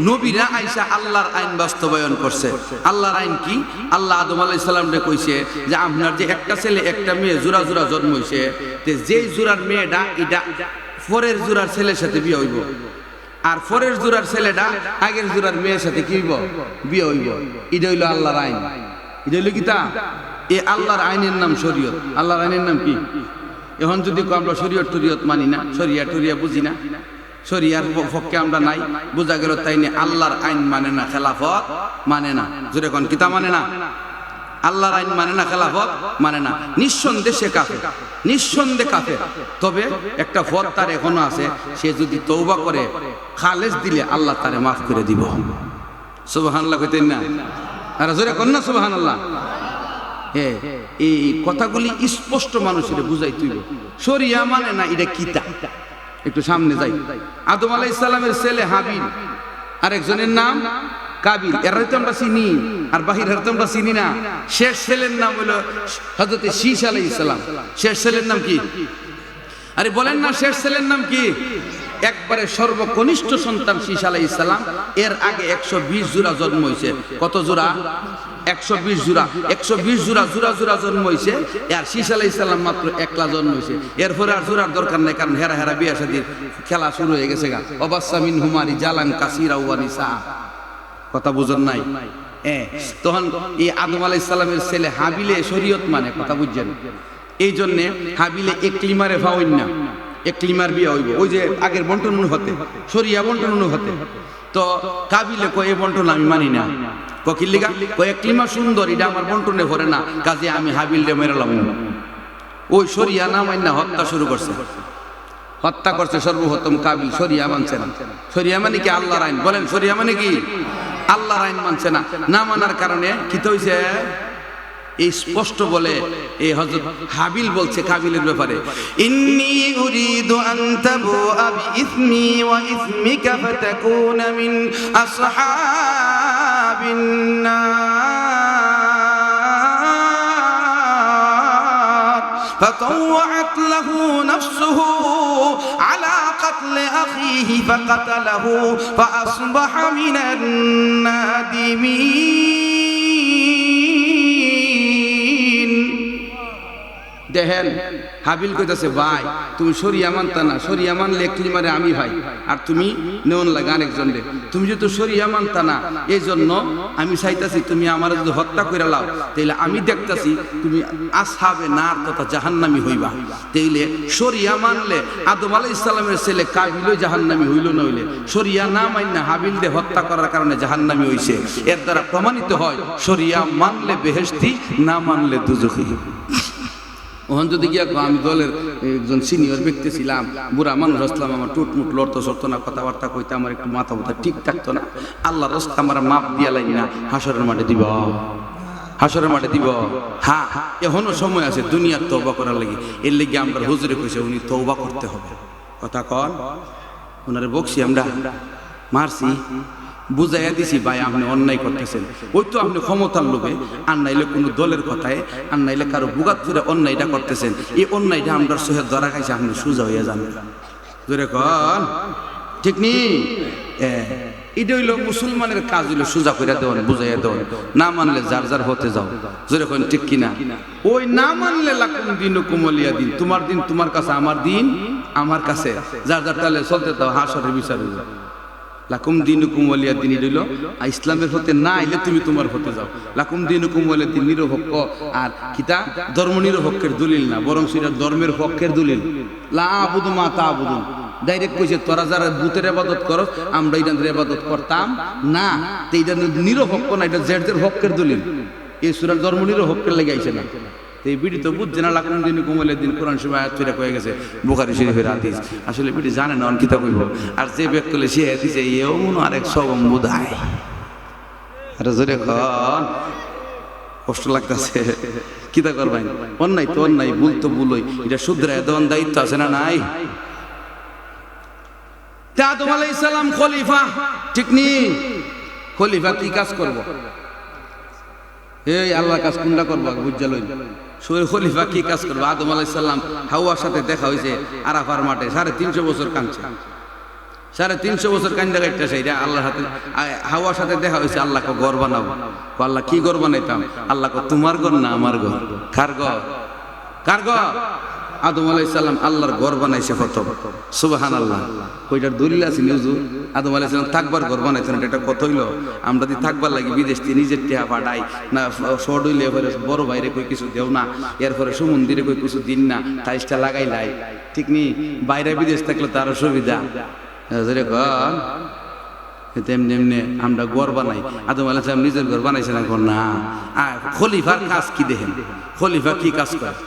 নবীরা আইসা আল্লাহর আইন বাস্তবায়ন করছে। আল্লাহর আইন কি? আল্লাহ আদম আলাইহিস সালামকে কইছে যে আপনার যে একটা ছেলে একটা মেয়ে জোড়া জোড়া জন্ম হইছে, তে যেই জোড়ার মেয়েটা এটা পরের জোড়ার ছেলের সাথে বিয়ে হইব, আর পরের জোড়ার ছেলেটা আগের জোড়ার মেয়ের সাথে কি হইব? বিয়ে হইব। এটা হইল আল্লাহর আইন। এটা হইল কি তা? এই আল্লাহর আইনের নাম শরীয়ত। আল্লাহর আইনের নাম কি? এখন যদি আমরা শরীয়ত টরিয়ত মানি না, শরিয়া টরিয়া বুঝি না, শরিয়ার পক্ষে আমরা নাই, বোঝা গেল তাই নিয়ে আল্লাহর আইন মানে না, খেলাফত মানে না। যদি এখন কিতা মানে না, আল্লাহর আইন মানে না, খেলাফত মানে না, নিঃসন্দেহে কাফের, নিঃসন্দেহে কাফের। তবে একটা পথ তার এখনো আছে, সে যদি তওবা করে খালেস দিলে আল্লাহ তারে মাফ করে দিব। সুবহানাল্লাহ কইতেন না? আর জোরে কোন না সুবহানাল্লাহ। এই কথাগুলি স্পষ্ট মানুষের বুঝাই তুইব। শরিয়া মানে না, এটা কিতা। একটু সামনে যাই। আদম আলাইহিস সালামের ছেলে হাবিল, আরেকজনের নাম কাবিল। এরা তো আমরা চিনি, আর বাহিরের তো আমরা চিনি না। শেষ ছেলের নাম হলো হযরত শীশ আলাইহিস সালাম। শেষ ছেলের নাম কি? আরে বলেন না, শেষ ছেলের নাম কি? একবারে সর্বকনিষ্ঠ সন্তান শীশ আলাইহিস সালাম। এর আগে 120 জোড়া জন্ম হয়েছে। কত জোড়া? 120 জোড়া। 120 জোড়া জোড়া জোড়া জন্ম হয়েছে। আর শীশ আলাইহিস সালাম মাত্র একলা জন্ম হয়েছে। এরপরে আর জোড়ার দরকার নাই, কারণ হেরা হেরা বিয়া শাদীর খেলা শুরু হয়ে গেছে। গা অবাসা মিন হুমারি জালান কাসিরা ওয়া নিসা। কথা বুঝেন নাই? তখন এই আদম আলাইহিস সালামের ছেলে হাবিলে শরীয়ত মানে, কথা বুঝছেন? এই জন্যে হাবিলে একলিমারে ফাওয়াইন না, একলিমার বিয়া হইব। ওই যে আগের বন্টন অনুপাতে, শরিয়া বন্টন অনুপাতে। তো কাবিলে কয় এই বন্টন আমি মানি না। ককিল্লিগা কয় একলিমা সুন্দর, এটা আমার বন্টনে ভরে না, কাজে আমি হাবিলরে মেরালাম। ওই শরিয়া না মাইনা হত্যা শুরু করছে, হত্যা করছে সর্বপ্রথম কাবিল। শরিয়া মানছে না। শরিয়া মানে কি? আল্লাহর আইন। বলেন শরিয়া মানে কি? আল্লাহর আইন মানছে না। না মানার কারণে কি হইছে? এই স্পষ্ট বলে এই হযরত হাবিল বলছে কাবিলের ব্যাপারে, ইন্নী উরিদু আন তাবুআ বিইসমি ওয়া ইসমিকা ফাতাকুনা মিন আসহাবিন নার فطوعت له نفسه على قتل أخيه فقتله فأصبح من النادمين দেখেন হাবিল কইতাছে, ভাই তুমি শরিয়া মানতা না, শরিয়া মানলে ক্লিমারে আমি ভাই, আর তুমি নেওন লাগে আরেকজনরে। তুমি যেহেতু শরিয়া মানতা না, এই জন্য আমি চাইতাছি তুমি আমার যদি হত্যা করে লাও, তাইলে আমি দেখতাছি তুমি আসহাবে নার তথা জাহান্নামী হইবা। তাইলে শরিয়া মানলে আদম আলাইহিস সালামের ছেলে কাবিলও জাহান্নামী হইল না, হইলে শরিয়া না মাইনা হাবিল দে হত্যা করার কারণে জাহান্নামী হইছে। এর দ্বারা প্রমাণিত হয় শরিয়া মানলে বেহেশতি, না মানলে দুজখী। ওখান যদি গিয়া আমি দলের একজন সিনিয়র ব্যক্তি ছিলাম, বুড়া মানুষ আসলাম, আমার টুটমুট লড়তো সরতো না, কথাবার্তা কইতে আমার একটু মাথা ব্যথা ঠিক থাকতো না, আল্লাহর রাস্তা আমার মাপ দিয়া লাইন না, হাসরের মাঠে দিব, হাসরের মাঠে দিব। হ্যাঁ, এখনো সময় আছে দুনিয়ার তওবা করার লাগি। এর লাগি আমরা হুজুরে কইছে উনি তওবা করতে হবে। কথা কন, ওনারে বকছি আমরা, মারছি, বুঝাইয়া দিছি, ভাই আপনি অন্যায় করতেছেন। ওই তো আপনি ক্ষমতার লোভে, আর নাইলে কোনো দলের কথায়, আর নাইলে কারো বুগাত ফিরে অন্যায়টা করতেছেন। এই অন্যায়টা আমরা সহে ধরা খাইছে, আপনি সোজা হইয়া যান। জোরে কন, ঠিক নি? এটা হইল মুসলমানের কাজ, হইল সোজা করে দেওয়ান, বুঝাইয়া দেওয়ান। না মানলে যার যার হতে যাও। জোরে কন, ঠিক কিনা? ওই না মানলে লাকুম দীনুকুম ওয়ালিয়া দিন, তোমার দিন তোমার কাছে, আমার দিন আমার কাছে, যার যার তাহলে চলতে দাও, হাসরের বিচার হইল। লাকুম দীনুকুম ওয়ালিয়া দিন হইল ইসলামের হতে না আইলে তুমি তোমার হতে যাও। লাকুম দীনুকুম ওয়ালিয়া দিন নিরপেক্ষ, আর কিতা ধর্ম নিরপেক্ষের দলিল না, বরং সেটা ধর্মের পক্ষের দলিল। লা আবুদু মা তা'বুদুন, ডাইরেক্ট কইছে তোরা যারা বুতের ইবাদত করো, আমরা এটার ইবাদত করতাম না। তো এটা নিরপেক্ষ না, এটা জেডদের পক্ষের দলিল। এই সূরা ধর্ম নিরপেক্ষের লাগি আইছে না। এই বিড়ি তো বুঝছে না, লাকুম দীনুকুম ওয়ালিয়া দিন কোরআন শরীফে আয়াত ফিরে কয়ে গেছে, বুখারী শরীফের হাদিস। আসলে বিড়ি জানে না কিতা কইব, আর যে ব্যক্তি হলে সে দিছে এও মনে আরেক সবম বুধায়। আরে জোরে কন, কষ্ট লাগতেছে, কিতা করবেন? অন্যায় তো অন্যায়, ভুল তো ভুলই, এটা শুধরায় দেওয়ার দায়িত্ব আছে না নাই? আদম আলাইহিস সালাম খলিফা, ঠিক নি? খলিফা কি কাজ করব? এই আল্লাহ কাজ কোনটা করবো বুঝা লই। খলিফা কি কাজ করবো? আদম আলাইহিস সালাম হাওয়ার সাথে দেখা হয়েছে আরাফার মাঠে, 350 বছর কাঁদছে, 350 বছর কান্দা গাইতে সেইটা আল্লাহর হাতে। হাওয়ার সাথে দেখা হয়েছে, আল্লাহকে ঘর বানাবো। আল্লাহ কি ঘর বানাইতাম? আল্লাহকে তোমার ঘর না আমার ঘর? কার ঘর? কার ঘর? আদম আলাইহিস সালাম আল্লাহর ঘর বানাইছে কত, সুবহানাল্লাহ। কয়টার দলিল আছে নিউজু? আদম আলাইহিস সালাম থাকবার ঘর বানাইছেন, এটা কত হইলো? আমরা যদি থাকবার লাগি বিদেশ থেকে নিজের টিয়া পাঠাই না, শর্ট হইলে এবারে বড় ভাইরে কই কিছু দেও না, এরপরে সুমন্দিরে কই কিছু দিন না, টাইসটা লাগাই লাই, ঠিক নি? বাইরে বিদেশ থাকলে তার সুবিধা। তেমনি এমনি আমরা ঘর বানাই, আদম আলাইহিস সালাম নিজের ঘর বানাইছেন এখন না। খলিফার কাজ কি দেখেন, খলিফা কি কাজ করে?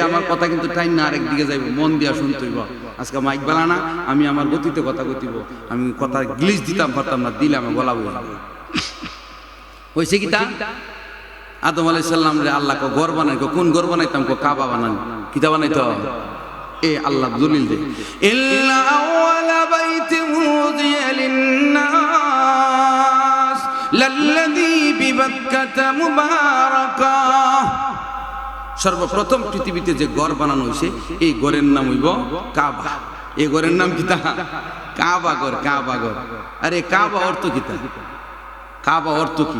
আমার কথা কিন্তু টাইম না, আরেক দিকে যাইব, মন দিয়া শুনতে হইব। আজকে মাইক বালা না, আমি আমার গতিতে কথা কইতিব, আমি কথা গ্লিচ দিতাম পারতাম না, দিলে আমি গলা বই হয়েছে কি তা? আদম আলাইহিস সালাম রে আল্লাহকে ঘর বানাই, কোন ঘর বানাইতাম? কাবা বানান, কিতা বানাইতো? আল্লাহ দলিল দে, ইল্লা আওয়ালা বাইতিন উযিয়া লিন-নাস লাল্লাযী বিবাক্কাতা মুবারাকা। সর্বপ্রথম পৃথিবীতে যে ঘর বানানো হয়েছে, এই ঘরের নাম হইব কাবা। এই ঘরের নাম কিতা? কাবা ঘর। কাবা ঘর। আরে কাবা অর্থ কিতা? কাবা অর্থ কি?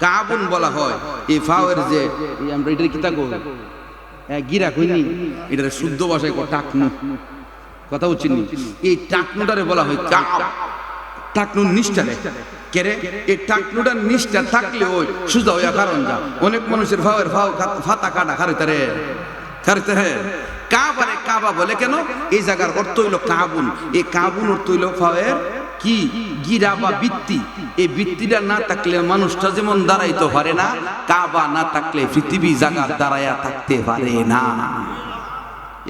কাবুন বলা হয় এই ফাওয়ের যে আমরা এটা কিতা কই, গিরা কইনি, এটা শুদ্ধ ভাষায় কয় টাকনু, কথা বুঝছেন? এই টাকনুটারে বলা হয় কাব। টাকনুর নিষ্ঠারে কেরে, এই টাকনুটার নিষ্ঠা থাকলে ওই সুজা হইয়া কারণ যা। অনেক মানুষের ফাওয়ের ফাতা কাটা খারিতারে খারিতারে। কাবারে কাবা বলে কেন? এই জায়গার অর্থ হইল কাবুন। এই কাবুন অর্থ হইল ফাওয়ের কি গিরা বা বৃত্তি, এই বৃত্তিটা না থাকলে মানুষটা যেমন দাঁড়াইতে পারে না, কাবা না থাকলে পৃথিবী জায়গা দাঁড়াইয়া থাকতে পারে না।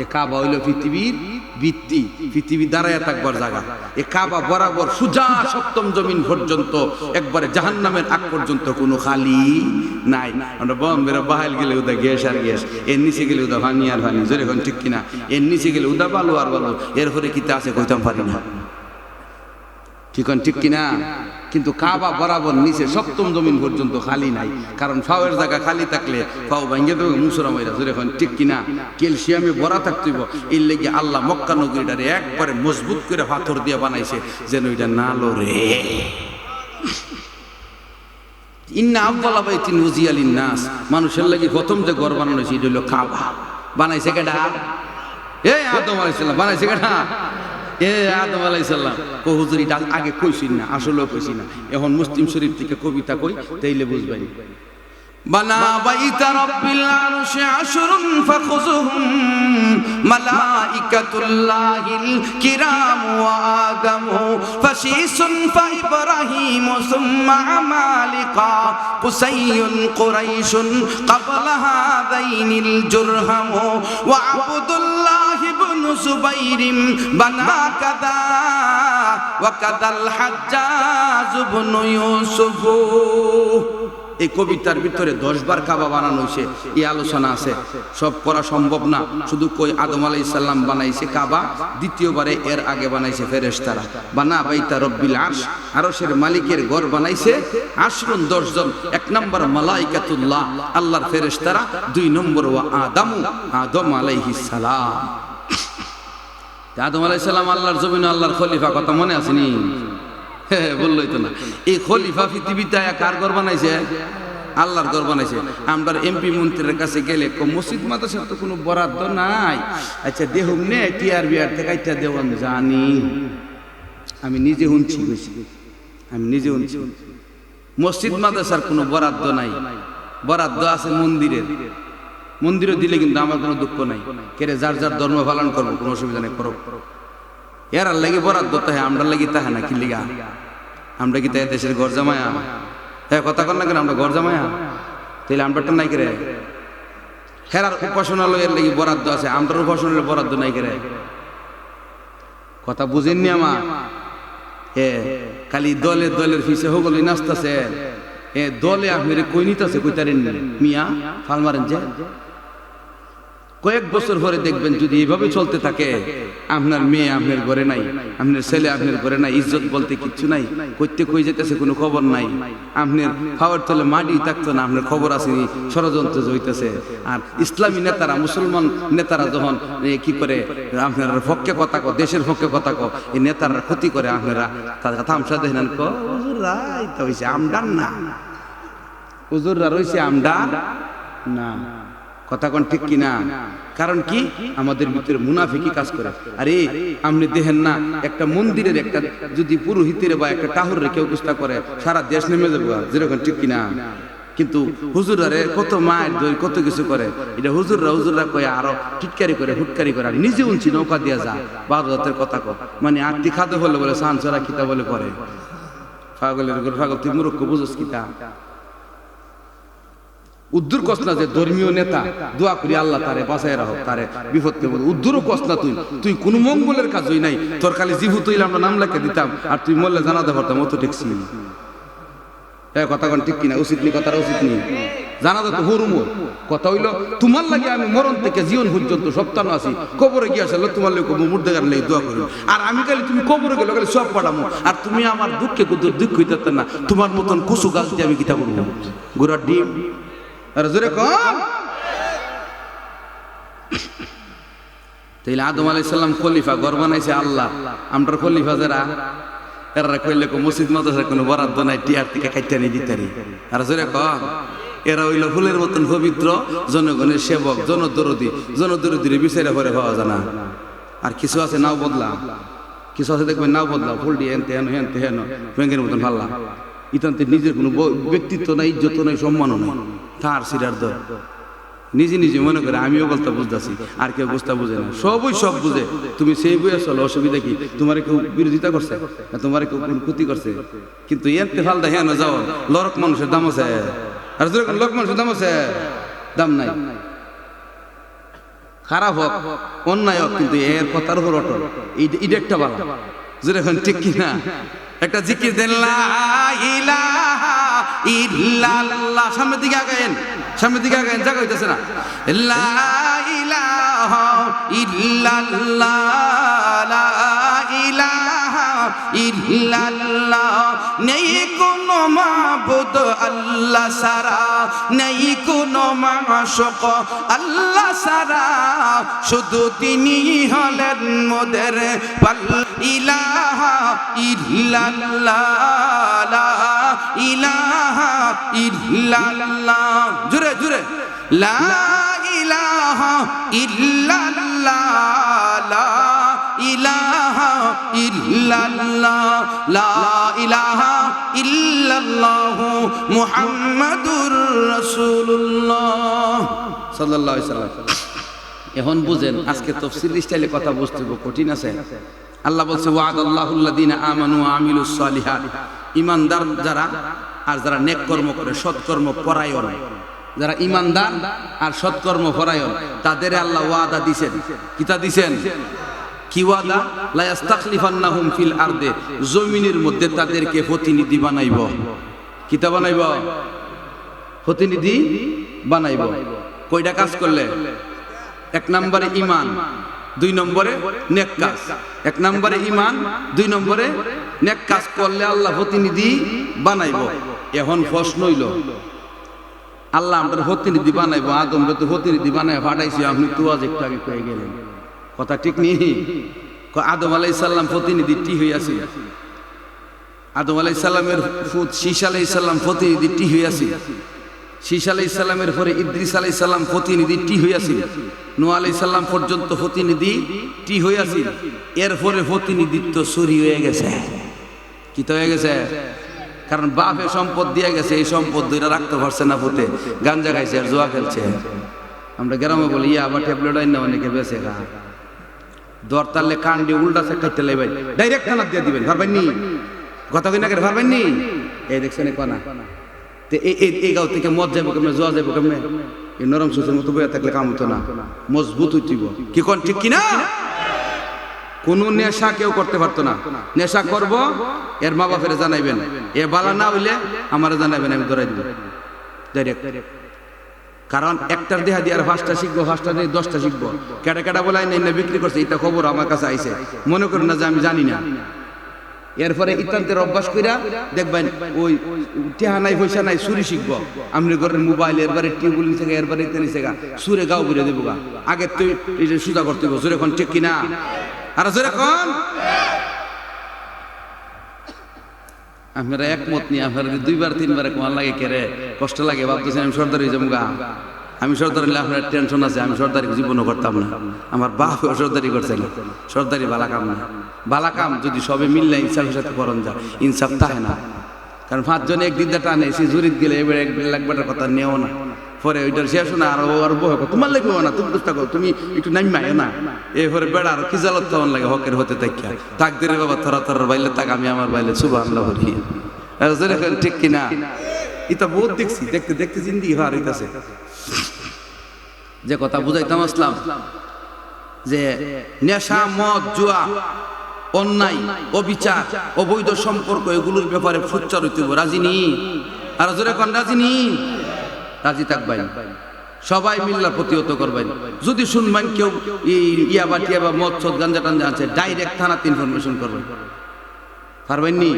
এ কাবা হইল পৃথিবীর বৃত্তি, পৃথিবী দাঁড়াইয়া থাকবার জায়গা। এ কাবা বরাবর সুজা সপ্তম জমিন পর্যন্ত, একবারে জাহান্নামের আগ পর্যন্ত কোনো খালি নাই। আমরা বম্বের বাহাইল গেলে উদা গ্যাস আর গ্যাস, এর নিচে গেলে উদা ভানি আর ভানি, জোরে এখন ঠিক কিনা? এর নিচে গেলে উদা বালু আর বালু, এরপরে কিতা আছে কইতাম পারি না, ঠিক কিনা? কিন্তু কাবা বরাবর নিচে সপ্তম জমিন পর্যন্ত খালি নাই, কারণ ফাওয়ের জায়গা খালি থাকলে ফাও ভাঙ্গে দেবে মুসরা মাইরা, জোরে এখন ঠিক কিনা? ক্যালসিয়ামে ভরা থাকতেইব। এর লেগে আল্লাহ মক্কা নগরীটারে একবারে মজবুত করে পাথর দিয়ে বানাইছে যেন এটা না লড়ে। ইন্না আউয়ালা বাইতিন উযিয়া লিন-নাস, মানুষের লাগি প্রথম যে ঘর বানানো হয়েছে এটা হলো কাবা। বানাইছে কেডা? আদম আলাইহিস সালাম। বানাইছে কেডা? আদম আলাইহিস সালাম। কো হুজুর এটা আগে কইছি না, আসলেও কইছি না, এখন মুসলিম শরীফ থেকে কবিতা কই তাইলে বুঝবেন। بنى بيت رب العرش عشر فخذهم ملائكة الله الكرام وآدم فشيس فإبراهيم ثم عمالقة قسي قريش قبل هذين الجرهم وعبد الله بن زبير بنى كذا وكذا الحجاج بن يوسف। এই কবিতার ভিতরে 10 বার কাবা বানানো হয়েছে, এই আলোচনা আছে। সব করা সম্ভব না, শুধু কই আদম আলাইহিস সালাম বানাইছে কাবা, দ্বিতীয়বারে এর আগে বানাইছে ফেরেশতারা। বানা বাইতা রব্বিল আরশ, আরশের মালিকের ঘর বানাইছে আশরুন 10 জন। 1 নম্বর মালাইকাতুল্লাহ, আল্লাহর ফেরেশতারা। 2 নম্বর ওয়া আদম আলাইহিস সালাম। আদম আলাইহিস সালাম আল্লাহর জমিনে আল্লাহর খলিফা, কথা মনে আছে নি? বললোই তো না। এই খলিফা পৃথিবীতে কার ঘর বানাইছে? আল্লাহর ঘর বানাইছে। আমরা এমপি মন্ত্রীর কাছে গেলে মসজিদ মাদ্রাসার তো কোনো বরাদ্দ নাই। আচ্ছা দেহুম নে টিআরবিআর থেকে একটা দেওয়ান জানি, আমি নিজে শুনছি, আমি নিজে শুনছি মসজিদ মাদ্রাসার কোনো বরাদ্দ নাই। বরাদ্দ আছে মন্দিরের, মন্দিরও দিলে কিন্তু আমার কোনো দুঃখ নাই। কেরে যার যার ধর্ম পালন করবো, কোনো অসুবিধা নেই, করো। এর লাগি বরাদ্দ তাহে, আমরা লাগি তাহে না। কি লিগা? আমরা কি তাই দেশের ঘর জামায়া? হ্যাঁ কথা কর না কেন? আমরা ঘর জামায়া, তাইলে আমরাটা নাই করে। হেরার উপাসনালয়ের লাগি বরাদ্দ আছে, আমরার উপাসনালয়ের বরাদ্দ নাই করে। কথা বুঝেননি আমার? খালি দলের ফিসে হগলই নাচতেছে। দলে আপনার কই নিতেছে, কইতারেন মিয়া ফাল মারেন যে। কয়েক বছর পরে দেখবেন যদি এইভাবে চলতে থাকে, আপনার মেয়ে আপনার ঘরে নাই, আপনার ছেলে আপনার ঘরে নাই, ইজ্জত বলতে কিচ্ছু নাই, কইতে কই যেতেছে কোনো খবর নাই। আপনার খাওয়ার তলে মাটি থাকতো না, আপনার খবর আসেনি, ষড়যন্ত্র হইতেছে। আর ইসলামী নেতারা, মুসলমান নেতারা যখন কি করে আপনার পক্ষে কথা কো, দেশের পক্ষে কথা কো, এই নেতারা ক্ষতি করে। আপনারা তাদের থামসা দেখেন, হুজুররা এটা হইছে আমডান না, হুজুররা রইছে আমডান না। কথা কোন ঠিক কিনা? কারণ কি? আমাদের ভিতরে মুনাফিকি কাজ করে। আরে আপনি দেখেন না, একটা মন্দিরের একটা যদি পুরোহিতের বা একটা টাহুর কেউ চেষ্টা করে, সারা দেশ নেমে যাবো, যেরকম ঠিক কিনা? কিন্তু হুজুররা কত মায়ের দই, কত কিছু করে। এটা হুজুররা কয়ে আরো টিটকারি করে, হুটকারি করে। আর নিজে উনছি নৌকা দিয়া যা, 12 জাতের কথা কো, মানে আত্মি খাদ্য হলে বলে সানসরা কিতা বলে করে। পাগলের ঘর পাগল, তুই মূর্খ বুঝোস কিতা? উদ্দুর কস না যে ধর্মীয় নেতা, দোয়া করি আল্লাহ তারে বাঁচাই রাখো, তারে বিপদ কে বলে। উদ্দুরও কস না তুই কোনো মঙ্গলের কাজই নাই। তোর খালি জীবু তৈলে আমরা নাম লেখে দিতাম, আর তুই মরলে জানাতে পারতাম, অত টেকছি। কথা কোন ঠিক কিনা? উচিত নি? কথাটা উচিত নি? জানাতে তো হরুমর কথা হইলো, তোমার লাগে আমি মরণ থেকে জীবন পর্যন্ত সপ্তাহ আছি, কবরে গিয়ে আসলে তোমার লোক মুর্দেগার লেগে দোয়া করি। আর আমি খালি তুমি কবরে গেলে খালি সব পাঠামো, আর তুমি আমার দুঃখে দুঃখ হইতে না। তোমার মতন কুসু গাছ দিয়ে আমি কিতা করবো? গোড়ার ডিম জোরে কম। তাইলে আদম আলাইহিস সালাম খলিফা, ঘর বানাইছে আল্লাহ। আমরা খলিফা যারা, এরা কইলে মসজিদ মাদ্রাসার কোনো বরাদ্দ নাই, টিআর থেকে কাইটা নিয়ে দিতারি। আর জোরে কম। এরা হইল ফুলের মতন পবিত্র, জনগণের সেবক, জনদরদির বিচারে পরে পাওয়া যায় না। আর কিছু আছে নাও বদলা, কিছু আছে দেখবেন নাও বদলা, ফুল দিয়ে হেনতে হেন ব্যাংকের মতন ভাল্লা। ইতান্তে নিজের কোনো ব্যক্তিত্ব নাই, ইজ্জত নাই, সম্মানও নাই, তার সিরার দর। নিজে নিজে মনে করে আমিও বলতে বুঝতেছি, আর কেউ বুঝতে বুঝে না, সবই সব বুঝে। তুমি সেই বইয়ে চলো, অসুবিধা কি? তোমার কেউ বিরোধিতা করছে না, তোমার কেউ কোন ক্ষতি করছে? কিন্তু এতে ফালদা হ্যাঁ যাও, লরক মানুষের দাম আছে, আর যেরকম লোক মানুষের দাম আছে, দাম নাই। খারাপ হোক অন্যায় হোক, কিন্তু এর কথার উপর অটল, এটা একটা ভালো। যেরকম ঠিক কিনা? একটা জিকির দেন, লা ইলাহা ইল্লাল্লাহ, সামনের দিকে আগায়েন, সামনের দিকে আগায়েন, জায়গা হইতেছে না। লা ইলাহা ইল্লাল্লাহ, লা ইলাহা ইল্লাল্লাহ, নেই কোনো মাবুদ আল্লাহ সারা, নেই কোনো মাশুক আল্লাহ সারা, শুধু তিনি হলেন মোদের পাল্লা। ইলাহা ইল্লাল্লাহ, লা ইলাহা ইল্লাল্লাহ, জুরে জুরে, লা ইলাহা ইল্লাল্লাহ, লা ইলাহা ইল্লাল্লাহ, লা ইলাহা ইল্লাল্লাহ, মুহাম্মাদুর রাসূলুল্লাহ সাল্লাল্লাহু আলাইহি সাল্লাম। এখন বুঝেন, আজকে তাফসীর স্টাইলে কথা বুঝতে কঠিন আছে। আল্লাহ বলছে, ওয়াদাল্লাহুল্লাযীনা আমানু ওয়া আমিলুস সালিহাত, ঈমানদার যারা আর যারা নেক কর্ম করে, সৎকর্ম পরায়ণ, যারা ঈমানদার আর সৎকর্ম পরায়ণ, তাদের আল্লাহ ওয়াদা দিবেন। কিতা দিবেন? কি ওয়াদা? লা ইস্তাখলিফান্নাহুম ফিল আরদে, জমিনের মধ্যে তাদেরকে প্রতিনিধি বানাইব। কিতা বানাইব? প্রতিনিধি বানাইব। কয়টা কাজ করলে? এক নম্বরে ঈমান, দুই নম্বরে নেক কাজ। এক নম্বরে ঈমান, দুই নম্বরে নেক কাজ করলে আল্লাহ প্রতিনিধি বানাইব। এখন প্রশ্ন হইল, আল্লাহ আমাদের প্রতিনিধি বানাইব, আদমরে তো প্রতিনিধি বানায় ফাটাইছি, আপনি তো আজ একটু আগে পেয়ে গেলেন, কথা ঠিক নেই? আদম আলাইহিস সালাম প্রতিনিধি টি হইয়াছে, আদম আলাইহিস সালামের ফুত শীশ আলাইহিস সালাম প্রতিনিধি টি হইয়াছে, শীশ আলাইহিস সালামের পরে ইদ্রিস আলাইহিস সালাম প্রতিনিধি টি হইয়াছে, নূহ আলাইহিস সালাম পর্যন্ত প্রতিনিধি টি হইয়াছে। এরপরে প্রতিনিধিত্ব চুরি হয়ে গেছে। কি তো হয়ে গেছে? কারণ বাপে সম্পদ দিয়ে গেছে, এই সম্পদ দুইটা রাখতে পারছে না, ফুটে গাঞ্জা খাইছে আর জুয়া খেলছে। আমরা গ্রামে বলি ইয়া আবার ট্যাবলেট আইন না, অনেকে বেঁচে খা, দর তারলে কান দিয়ে উল্টা সে খাইতে লাইবেন, ডাইরেক্ট কানা দিয়ে দিবেন, পারবেন নি? কথা কিনা করে পারবেন নি? এই দেখছেন কোনা এই গাঁও থেকে মদ যাবো কেমনে, জোয়া যাবো কেমনে? এই নরম সুসের মতো বইয়া থাকলে কাম হতো না, মজবুত হইতিব। কি কোন ঠিক কিনা? কোন নেশা কেউ করতে পারতো না। নেশা করব এর মা বাপের জানাইবেন, এ বালা না হইলে আমার জানাইবেন, আমি ধরাই দিব ডাইরেক্ট। কারণ একটার দেহা দিয়ে আর 5টা শিখবো, 5টা দিয়ে 10টা শিখবো। কেটা কেটা বলাই নেই না বিক্রি করছে, এটা খবর আমার কাছে আইছে, মনে করেন না যে আমি জানি না। এরপরে ইত্যান্তের অভ্যাস কইরা দেখবেন ওই টেহা নাই পয়সা নাই, চুরি শিখবো। আপনি ঘরের মোবাইল এরবারে টিউবুল থেকে এরবারে ইত্যাদি থেকে সুরে গাও ঘুরে দেবো গা। আগে তুই সুদা করতে হবে, জোরে এখন ঠিক কিনা? আর জোরে এখন আপনারা একমত নিয়ে আপনারা 2বার 3বার কমান লাগে, কেরে কষ্ট লাগে, ভাবতেছেন আমি সর্দার হয়ে যাবো গা। আমি সর্দার হলে আপনার টেনশন আছে, আমি সর্দারি জীবনও করতাম না, আমার বাপ সর্দারি করছে না। সর্দারি বালা কাম না, বালা কাম যদি সবে মিললে ইনসাফের সাথে করন যায়, ইনসাফ তাহে না। কারণ 5 জনে এক দিকটা টানে, সে জুরিত গেলে এবার 1 লাখ টাকার কথা নেও না, পরে ওইটার শেষ না, আর বহ তোমার লাগবে না, তুমি বুঝতে করো, তুমি একটু নামিমায় না, এরপরে বেড়া আর কি জালত তখন লাগে হকের হতে তাকিয়া তাক দিলে বাবা থরা থর বাইলে তাক, আমি আমার বাইলে সুবহানাল্লাহ বলি। ঠিক কিনা? এটা বহুত দেখছি, দেখতে দেখতে জিন্দিগি ভার হইতাছে। যে কথা বুঝাইতাম আসলাম, যে নেশা, মদ, জুয়া, অন্যায়, অবিচার, অবৈধ সম্পর্ক, এগুলোর ব্যাপারে ফুচ্চার হইতে হবে। রাজি নি? আর জোরে কোন রাজি নি? রাজি থাকবেন, সবাই মিল্লা প্রতিহত করবেন। যদি শুনবেন কেউ ইয়াবা টিয়াবা মদ সদ গাঞ্জা টাঞ্জা আছে, ডাইরেক্ট থানাতে ইনফরমেশন করবেন, পারবেন নি?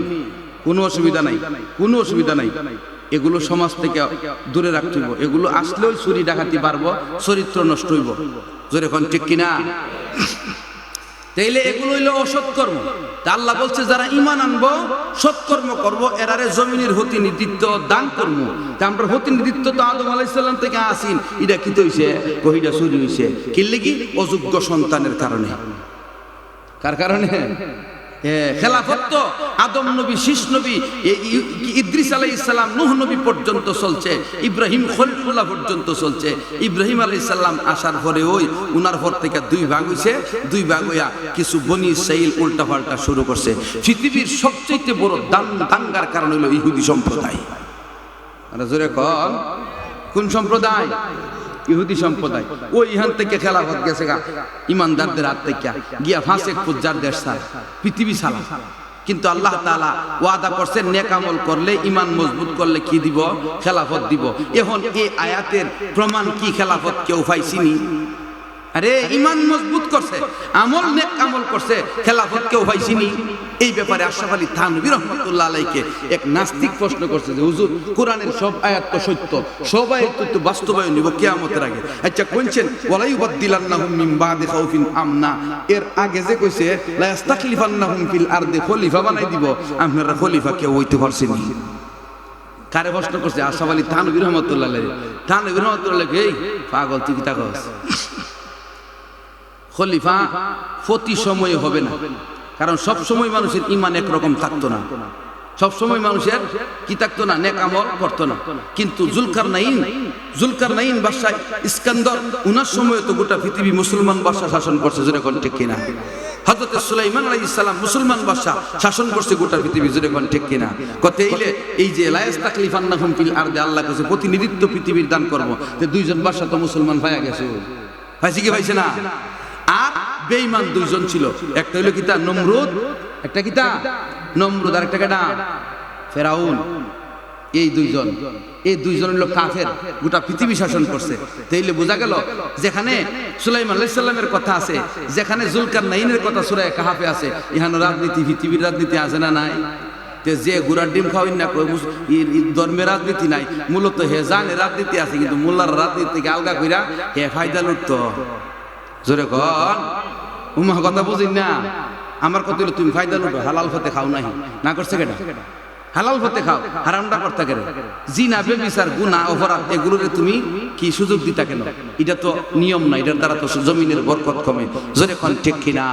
কোনো অসুবিধা নাই, কোনো অসুবিধা নাই। এগুলো সমাজ থেকে দূরে রাখতে হইব। এগুলো আসলেও চুরি ডাকাতি বাড়বো, চরিত্র নষ্ট হইব। জোরে কোন ঠিক কিনা? তাইলে এগুলো হইলো অসৎকর্ম। তা আল্লাহ বলছে যারা ঈমান আনবো, সৎকর্ম করব, এরারে জমিনের প্রতিনিধিত্ব দান করবো। তা আমরা প্রতিনিধিত্ব তো আদম আলাইহিস সালাম থেকে আসিন, এটা কি হইছে? কহিটা চুরি হইছে। কি লাগি? অযোগ্য সন্তানের কারণে। কার কারণে? খেলাফত তো আদম নবী, শীষ নবী, ইদ্রিস আলাইহিস সালাম, নূহ নবী পর্যন্ত চলছে, ইব্রাহিম খলিলুল্লাহ পর্যন্ত চলছে। ইব্রাহিম আলাইহিস সালাম আসার পরে ওই উনার পর থেকে দুই ভাগ হইছে, দুই ভাগ হইয়া কিছু বনি ইসরাইল উল্টা পাল্টা শুরু করছে। পৃথিবীর সবচেয়ে বড় দাঙ্গার কারণ হলো ইহুদি সম্প্রদায়। আর জোরে কোন সম্প্রদায়? ইহুদি সম্প্রদায়। ওই ইহান থেকে খেলাফত গেছে গা ইমানদারদের হাত থেকে গিয়া ফাসেক ফুজ্জার দেশ সারা পৃথিবী সালা। কিন্তু আল্লাহ তাআলা ওয়াদা করছেন নেক আমল করলে, ঈমান মজবুত করলে কি দিব? খেলাফত দিব। এখন এই আয়াতের প্রমাণ কি খেলাফত কেউ পাইছিনি? আরে ঈমান মজবুত করছে, আমল নেক আমল করছে, খেলাফত কেউ পাইছিনি? এই ব্যাপারে আশরাফ আলী থানভী রাহমাতুল্লাহ আলাইহিকে এক নাস্তিক প্রশ্ন করছে যে হুজুর কোরআনের সব আয়াত তো সত্য, সব আয়াত তো বাস্তবায়ন নিব কিয়ামতের আগে। আচ্ছা কোনছেন ওয়ালা ইউবাদদিলান্নাহুম মিন বাদি খাউফিন আমনা, এর আগে যে কইছে লা ইস্তাখলিফান্নাহুম ফিল আরদি, খলিফা বানাই দিব, আপনারা খলিফা কেউ হইতে পারছেন? কারে প্রশ্ন করছে? আশরাফ আলী থানভী রাহমাতুল্লাহ আলাইহি। থানভী রাহমাতুল্লাহ আলাইহি এই পাগল তুই কি তা কস? খলিফা প্রতি সময়ে হবে না, কারণ সব সময় মানুষের ঈমান একরকম থাকতো না, সব সময় মানুষের কি থাকতো না? নেক আমল করতো না। কিন্তু জুলকারনাইন বাদশা ইস্কান্দর, উনার সময় তো গোটা পৃথিবী মুসলমান বাদশা শাসন করছে, জোরে কোন ঠিক কিনা? হযরত সুলাইমান আলাইহিস সালাম মুসলমান বাদশা শাসন করছে গোটা পৃথিবী, জোরে কোন ঠিক কিনা? কতে এই যে লা ইস্তাখলিফান্নাহুম ফিল আরদি, আল্লাহ কাছে প্রতিনিধিত্ব পৃথিবীর দান করব, যে দুইজন বাদশা তো মুসলমান ভাইয়া গেছে, ভাইছে কি ভাইছে না? আর বেঈমান দুইজন ছিল, একটা হলো কিতা? নমরুদ, একটা কিতা? নমরুদ, আর একটা কেডা? ফেরাউন। এই দুইজন হলো কাফের, গোটা পৃথিবী শাসন করছে। তাইলে বোঝা গেল যেখানে সুলাইমান আলাইহিস সালামের কথা আছে, যেখানে জুলকারনাইনের কথা সূরা কাহাফে আছে, ইহানো রাজনীতি, পৃথিবীর রাজনীতি আছে না নাই? যে গুড়ার ডিম খাওয়াই না ধর্মের রাজনীতি নাই, মূলত হে জানে রাজনীতি আছে, কিন্তু মোল্লার রাজনীতি থেকে আলগা কইরা হে ফায়দা লুটতো। জোরে কন, উমা কথা বুঝিন না? আমার কথা হলো তুমি ফায়দা লুটো, হালাল পথে খাও নাই, না করছে কেটা? হালাল পথে খাও, হারামটা করতে কেন? জিনা, বেবিচার, গুনাহ, অপরাধ এগুলোরে তুমি কি সুযোগ দিতা কেন? এটা তো নিয়ম না, এটার দ্বারা তো জমিনের বরকত কমে। জোরে কোন ঠিক কিনা?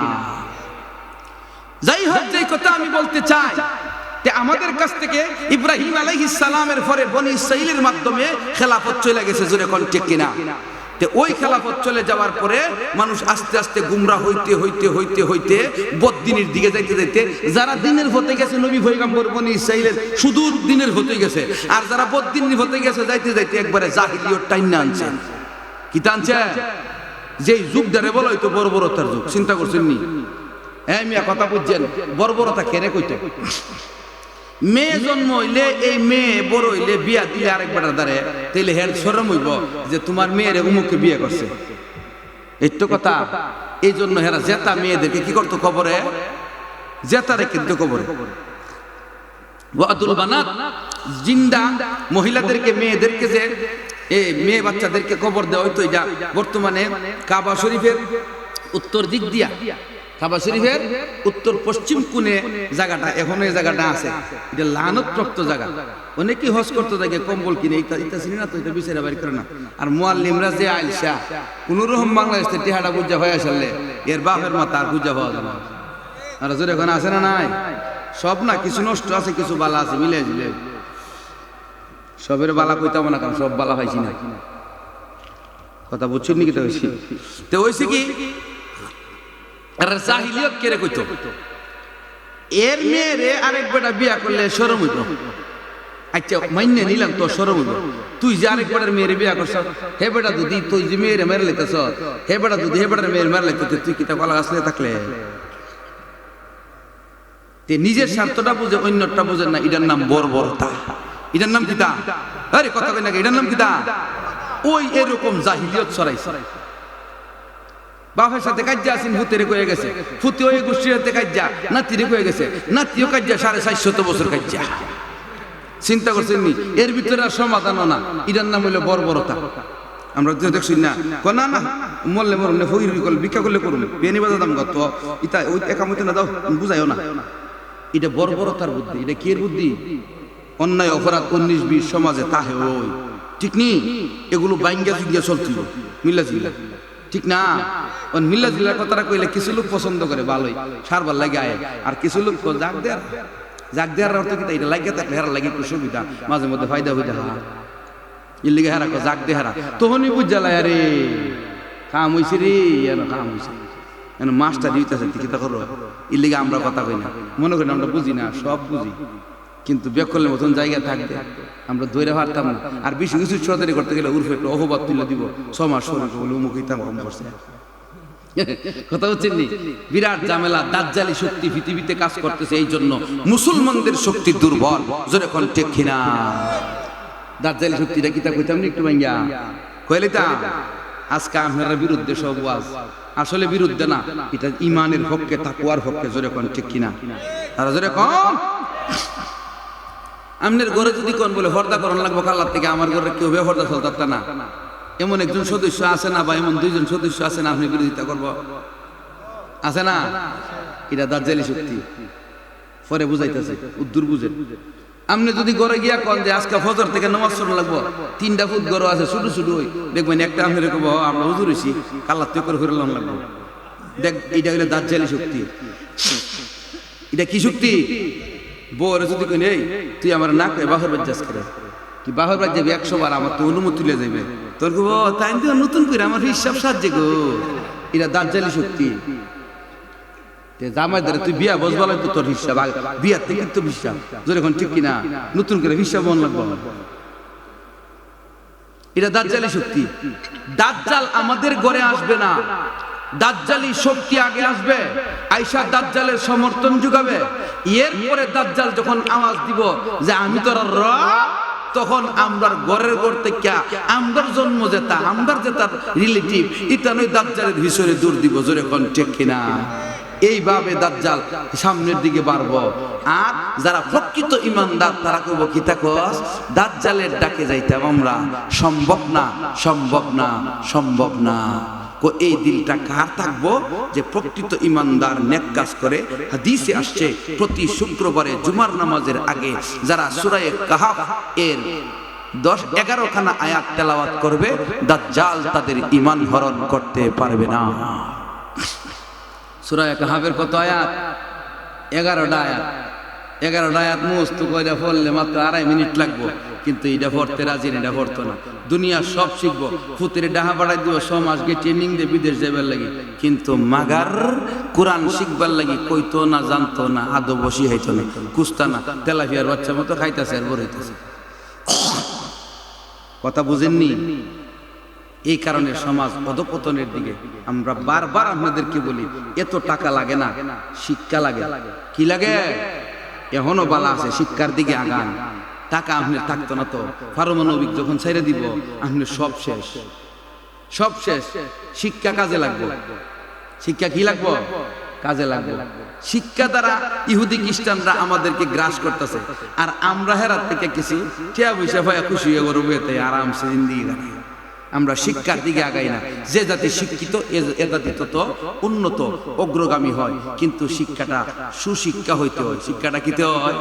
যাই হোক, যেই কথা আমি বলতে চাই, আমাদের কাছ থেকে ইব্রাহিম আলাইহিস সালামের পরে বনি ইসরাইলের মাধ্যমে খেলাফত চলে গেছে, জোরে কোন ঠিক কিনা? ওই খেলাফত চলে যাওয়ার পরে মানুষ আস্তে আস্তে গুমরা হইতে হইতে হইতে হইতে বদ্দিনের দিকে যাইতে যাইতে, যারা দিনের হতে গেছে নবী পয়গম্বর বনি ইসরাইলের সুদূর দিনের হতে গেছে, আর যারা বদ্দিনের হতে গেছে যাইতে যাইতে একবারে জাহিলিয়ত টাইনা আনছে। কি টানছে? যেই যুগ ধরে বলা হইতো বর্বরতার যুগ। চিন্তা করছেন নি? হ্যাঁ মিয়া, কথা বুঝছেন? বর্বরতা কেনে কইতো? মেয়ে জন্ম হইলে, এই মেয়ে বড় হইলে বিয়া দিলে আরেকবার দাঁড়ে, তাইলে হের শরম হইব যে তোমার মেয়ের অমুককে বিয়ে করছে। এই তো কথা। এই জন্য হেরা জেতা মেয়েদেরকে কি করতো? কবরে জেতা রেখে দিত কবরে। ওয়াদুল বানাত, জিন্দা মহিলাদেরকে, মেয়েদেরকে, যে এই মেয়ে বাচ্চাদেরকে কবর দেওয়া হইতো। এটা বর্তমানে কাবা শরীফের উত্তর দিক দিয়া, কাবা শরীফের উত্তর পশ্চিম কোণে জায়গাটা, এখনো এই জায়গাটা আছে। এটা লানতপ্রাপ্ত জায়গা। অনেকেই হজ করতে থাকে কম্বল কিনে, এটা চিনি না তো, এটা বিচারে বাড়ি করে না। আর মুআল্লিমরা যে আইসা কোন রকম বাংলাদেশ থেকে টিহাটা বুঝা হয়ে আসলে এর বাপের মাথা আর বুঝা হওয়া যাবে। আর জোরে এখন আছে না নাই? সব না, কিছু নষ্ট আছে, কিছু বালা আছে, মিলে ঝুলে। সবের বালা কইতাম না, কারণ সব বালা পাইছি না। কথা বুঝছেন নাকি? তো হয়েছে কি, জাহিলিয়ত কেড়ে কইতো এর মেয়েরে আরেক বেটা বিয়া করলে শরম হইব। আচ্ছা মাইনে নিলাম, তো শরম হইব। তুই যে আরেক বেটার মেয়েরে বিয়া করছ, হে বেটা যদি তুই যে মেয়েরে মেরে লাইতেছ, হে বেটা যদি হে বেটার মেয়ের মেরে লাইতে, তুই কিতা কলা আসলে থাকলে নিজের স্বার্থটা বুঝে অন্যটা বুঝেন না। এটার নাম বর্বরতা। এটার নাম কিতা? আরে কথা কই নাকি? এটার নাম কিতা? ওই এরকম জাহিলিয়ত ছড়াইছে। বাপের সাথে কাজ্জা আছেন, ফুতেরে কয়ে গেছে, ফুতে ওই গোষ্ঠীর সাথে কাজ্জা, নাতিরে কয়ে গেছে, নাতিও কাজ্জা, 450 বছর কাজ্জা। চিন্তা করছেন নি? এর ভিতরে আর সমাধানও না। এটার নাম হইলো বর্বরতা। আমরা দেখছি না, না না মরলে মরলে ফকির করলে ভিক্ষা করলে করুন, পেনি বাজা দাম কত, ইতা ওই একামতে না দাও, বুঝাইও না। এটা বর্বরতার বুদ্ধি। এটা কি এর বুদ্ধি? অন্যায় অপরাধ 19-20 সমাজে তাহে ওই ঠিক নি, এগুলো বাইঙ্গা জিজ্ঞা চলছিল, মিল্লা জিল্লা। ঠিক না? ওই মিল্লা জিল্লার কথাটা কইলে কিছু লোক পছন্দ করে ভালোই সারবার লাগে আয়, আর কিছু লোক জাগ দেওয়ার অর্থ কি এটা লাগিয়ে থাকলে হেরা লাগে একটু সুবিধা, মাঝে মধ্যে ফায়দা হইতে হ্যাঁ এর লিগে হেরা জাগ দে হেরা তখনই বুঝালাই আরে কাম হইছে রে, কাম হইছে মাস্টার দিতেছে কি করো এর লিগে আমরা কথা কই না, মনে করি আমরা বুঝি না, সব বুঝি কিন্তু বেকলের মতন জায়গা থাকবে আমরা দৈরা পারতাম না। আর বেশি কিছু সদারি করতে গেলে উর্ফে একটু অহবাদ তুলে দিব, 6 মাস শরীর বলে উমুক হইতাম কম করছে কথা হচ্ছে নি। বিরাট ঝামেলা, দাজ্জালি শক্তি পৃথিবীতে কাজ করতেছে, এই জন্য মুসলমানদের শক্তি দুর্বল, জোরে কোন ঠিক কিনা? দাজ্জালি শক্তিটা কিতা কইতাম নি একটু ভাইয়া কইলিতা আজকে আপনারা বিরুদ্ধে সব ওয়াজ, আসলে বিরুদ্ধে না, এটা ইমানের পক্ষে তাকওয়ার পক্ষে, জোরে কোন ঠিক কিনা? আর জোরে কোন আমনের ঘরে যদি কোন বলে হর্দা করণ লাগবো কাল্লার থেকে, আমার ঘরে কেউ হর্দা চলতা না, এমন একজন সদস্য আছে না বা এমন দুইজন সদস্য আছে না আপনি বিরোধিতা করব, আছে না? এটা দাজ্জালি শক্তি পরে বুঝাইতেছে, উদ্দুর বুঝে। আপনি যদি ঘরে গিয়া কোন যে আজকে ফজর থেকে নামাজ পড়া লাগবো, 3টা ফুট ঘর আছে ছোট ছোট, দেখবেন একটা আপনি রেখব আমরা হুজুর হইছি কাল্লার থেকে করে ফিরলাম লাগবো, দেখ এটা হইলে দাজ্জালি শক্তি। এটা কি শক্তি? বউরে যদি কই নেই তুই আমার না কই বাহর বাজ্জাস করে, তুই বাহর বাজ যাবি 100 বার, আমার তো অনুমতি তুলে যাবে, তোর গো তাই তো নতুন করে আমার হিসাব সাজছে গো, এটা দাজ্জালি শক্তি। তে জামাই ধরে তুই বিয়া বসবা লাগতো, তোর হিসাব বিয়ার থেকে তো হিসাব, যখন ঠিক কিনা নতুন করে হিসাব মন লাগবো, এটা দাজ্জালি শক্তি। দাজ্জাল আমাদের ঘরে আসবে না, দাজ্জালি শক্তি আগে আসবে, আয়েশা দাজ্জালের সমর্থন যোগাবে, এরপরে দাজ্জাল যখন আওয়াজ দিব যে আমি তোর রব, তখন আমরার ঘরের ঘর থেকে আমরার জন্ম যেটা আমরার যেটা রিলেটিভ এটা নয় দাজ্জালের ভিতরে দূর দিব, জোরে কোন ঠিক কিনা? এইভাবে দাজ্জাল সামনের দিকে বাড়বো। আর যারা প্রকৃত ইমানদার তারা কইব কি তাকস দাজ্জালের ডাকে যাইতাম আমরা, সম্ভব না, সম্ভব না, সম্ভব না। এই দিলটা কার থাকবো যে প্রকৃত ইমানদার নেক কাজ করে। হাদিসে আসছে প্রতি শুক্রবারে জুমার নামাজের আগে যারা সূরা কাহাফ এর 10-11 খানা আয়াত তেলাওয়াত করবে, দাজ্জাল তাদের ঈমান হরণ করতে পারবে না। সূরা কাহাফের কত আয়াত? 11টা আয়াত। 11টা আয়াত মুস্ত কইরা পড়লে মাত্র 2.5 মিনিট লাগবে, কিন্তু এটা পড়তে রাজি না, এটা পড়তো না। দুনিয়া সব শিখবো, ফুতের ডাহা বাড়াই দিব, 6 মাস গিয়ে ট্রেনিং দিয়ে বিদেশ যাবার লাগি, কিন্তু মাগার কোরআন শিখবার লাগি কইতো না, জানতো না, আদৌ বসি হইতো না, কুস্তা না, তেলাপিয়ার বাচ্চা মতো খাইতেছে আর বড় হইতেছে। কথা বুঝেননি? এই কারণে সমাজ অধপতনের দিকে। আমরা বারবার আপনাদেরকে বলি এত টাকা লাগে না, শিক্ষা লাগে। কি লাগে? এখনো বালা আছে, শিক্ষার দিকে আগান। টাকা আপনার থাকতো না তো, পারমাণবিক যখন ছেড়ে দিব আপনার সব শেষ, সব শেষ। শিক্ষা কাজে লাগবে। শিক্ষা কি লাগবে? কাজে লাগবে। শিক্ষা দ্বারা ইহুদি খ্রিস্টানরা আমাদেরকে গ্রাস করতেছে, আর আমরা হেরার থেকে কিছু টিয়া পয়সা পাইয়া খুশি হয়ে করবো, এতে আরামসে জিন্দিগি কাটাই। আমরা শিক্ষার দিকে আগাই না। যে জাতি শিক্ষিত এ জাতি তত উন্নত অগ্রগামী হয়, কিন্তু শিক্ষাটা সুশিক্ষা হইতে হয়। শিক্ষাটা কিতে হয়?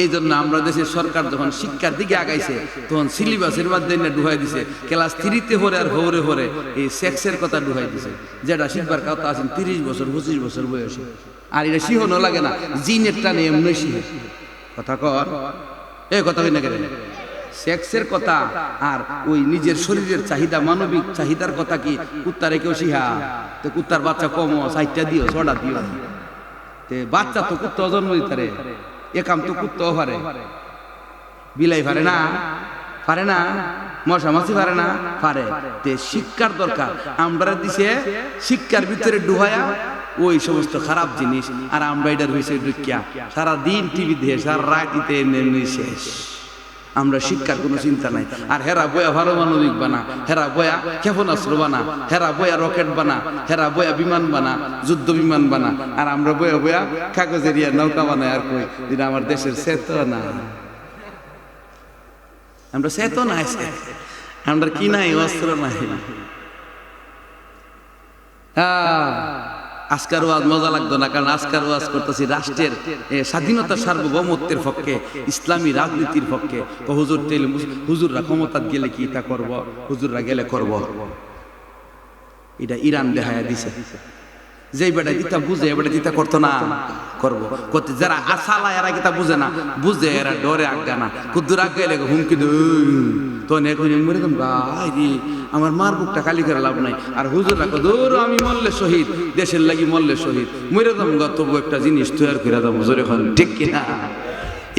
এই জন্য আমরা দেশের সরকার যখন শিক্ষার দিকে আগাইছে তখন সিলেবাসের মাধ্যমে ডুহাই দিছে, ক্লাস 3-তে পরে আর হরে হরে এই সেক্সের কথা ডুহাই দিছে, যেটা শিখবার কথা আছেন 30 বছর 25 বছর বয়সে। আর এটা শিহনো লাগে না, জিনের টানে এমনি শিখে। কথা কর এ কথা কই না কেন? সেক্সের কথা আর ওই নিজের শরীরের চাহিদা, মানবিক চাহিদার কথা কি কুত্তারে কেউ শিখা? তো কুত্তার বাচ্চা কম 4টা দিও 6টা দিও, তে বাচ্চা তো কুত্তা জন্ম দিতারে, এ কাম তো কুত্তাও পারে, বিলাই পারে না, পারে না, মশা মাছি পারে না, পারে। তে শিক্ষার দরকার। আমরা দিছে শিক্ষার ভিতরে ডুহায়া ওই সমস্ত খারাপ জিনিস, আর আমরা এটার হয়েছে ঢুকিয়া সারাদিন টিভি দিয়ে সারা রাতিতে এমনি শেষ। আমরা শিক্ষার কোনো চিন্তা নাই। আর হেরা বয়া পারমাণবিক বানা, হেরা বয়া ক্ষেপণাস্ত্র বানা, হেরা বয়া রকেট বানা, হেরা বয়া বিমান বানা, যুদ্ধ বিমান বানা, আর আমরা বয়া বয়া কাগজের নৌকা বানাই। আর কই যেটা আমার দেশের চেতনা, আমরা চেতনা আছে, আমরা কি নাই? অস্ত্র নাই। আজকার ওয়াজ মজা লাগতো না, কারণ আজকার ওয়াজ করতেছি রাষ্ট্রের স্বাধীনতা সার্বভৌমত্বের পক্ষে, ইসলামী রাজনীতির পক্ষে। হুজুর তেল হুজুররা ক্ষমতা গেলে কি তা করব, হুজুররা গেলে করব। এটা ইরান দেখায়া দিছে। যে বেটা গীতা বুঝে এবারে গীতা করতো না, করবো করতে। যারা আসালা এরা গীতা বুঝে না, বুঝে এরা ডরে আজ্ঞা না, কুদ্দুর আজ্ঞা লেগে হুমকি তো মরে আমার মার বুকটা খালি করে লাভ নাই। আর হুজুর রাখো দৌড় আমি মরলে শহীদ, দেশের লাগি মরলে শহীদ, মরে দাম তবু একটা জিনিস তৈরি করে দাম হুজুর, এখন ঠিক কিনা?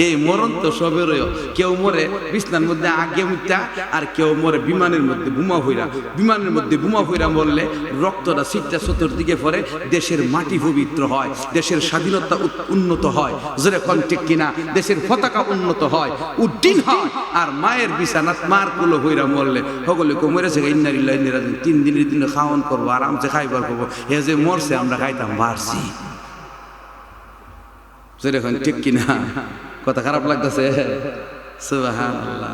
এই মরণ তো সবের, কেউ মরে বিছনার মধ্যে আগে মুখটা, আর কেউ মরে বিমানের মধ্যে বোমা হইরা। বিমানের মধ্যে বোমা হইরা মরলে রক্তটা সিটটা চতুর্দিকে পড়ে, দেশের মাটি পবিত্র হয়, দেশের স্বাধীনতা উন্নত হয়, যেরকম ঠিক কিনা? দেশের পতাকা উন্নত হয়, উড্ডীন হয়। আর মায়ের বিছানাত মার কুলো হইরা মরলে সকলে কেউ মরেছে ইন্নারিল্লাহ ইন্না রাজিউন, 3 দিনের দিনে খাওয়ান করবো, আরামসে খাইবার করবো। এ যে মরছে আমরা খাইতাম বাড়ছি, যেরকম ঠিক কিনা? কথা খারাপ লাগতেছে? সুবহানাল্লাহ।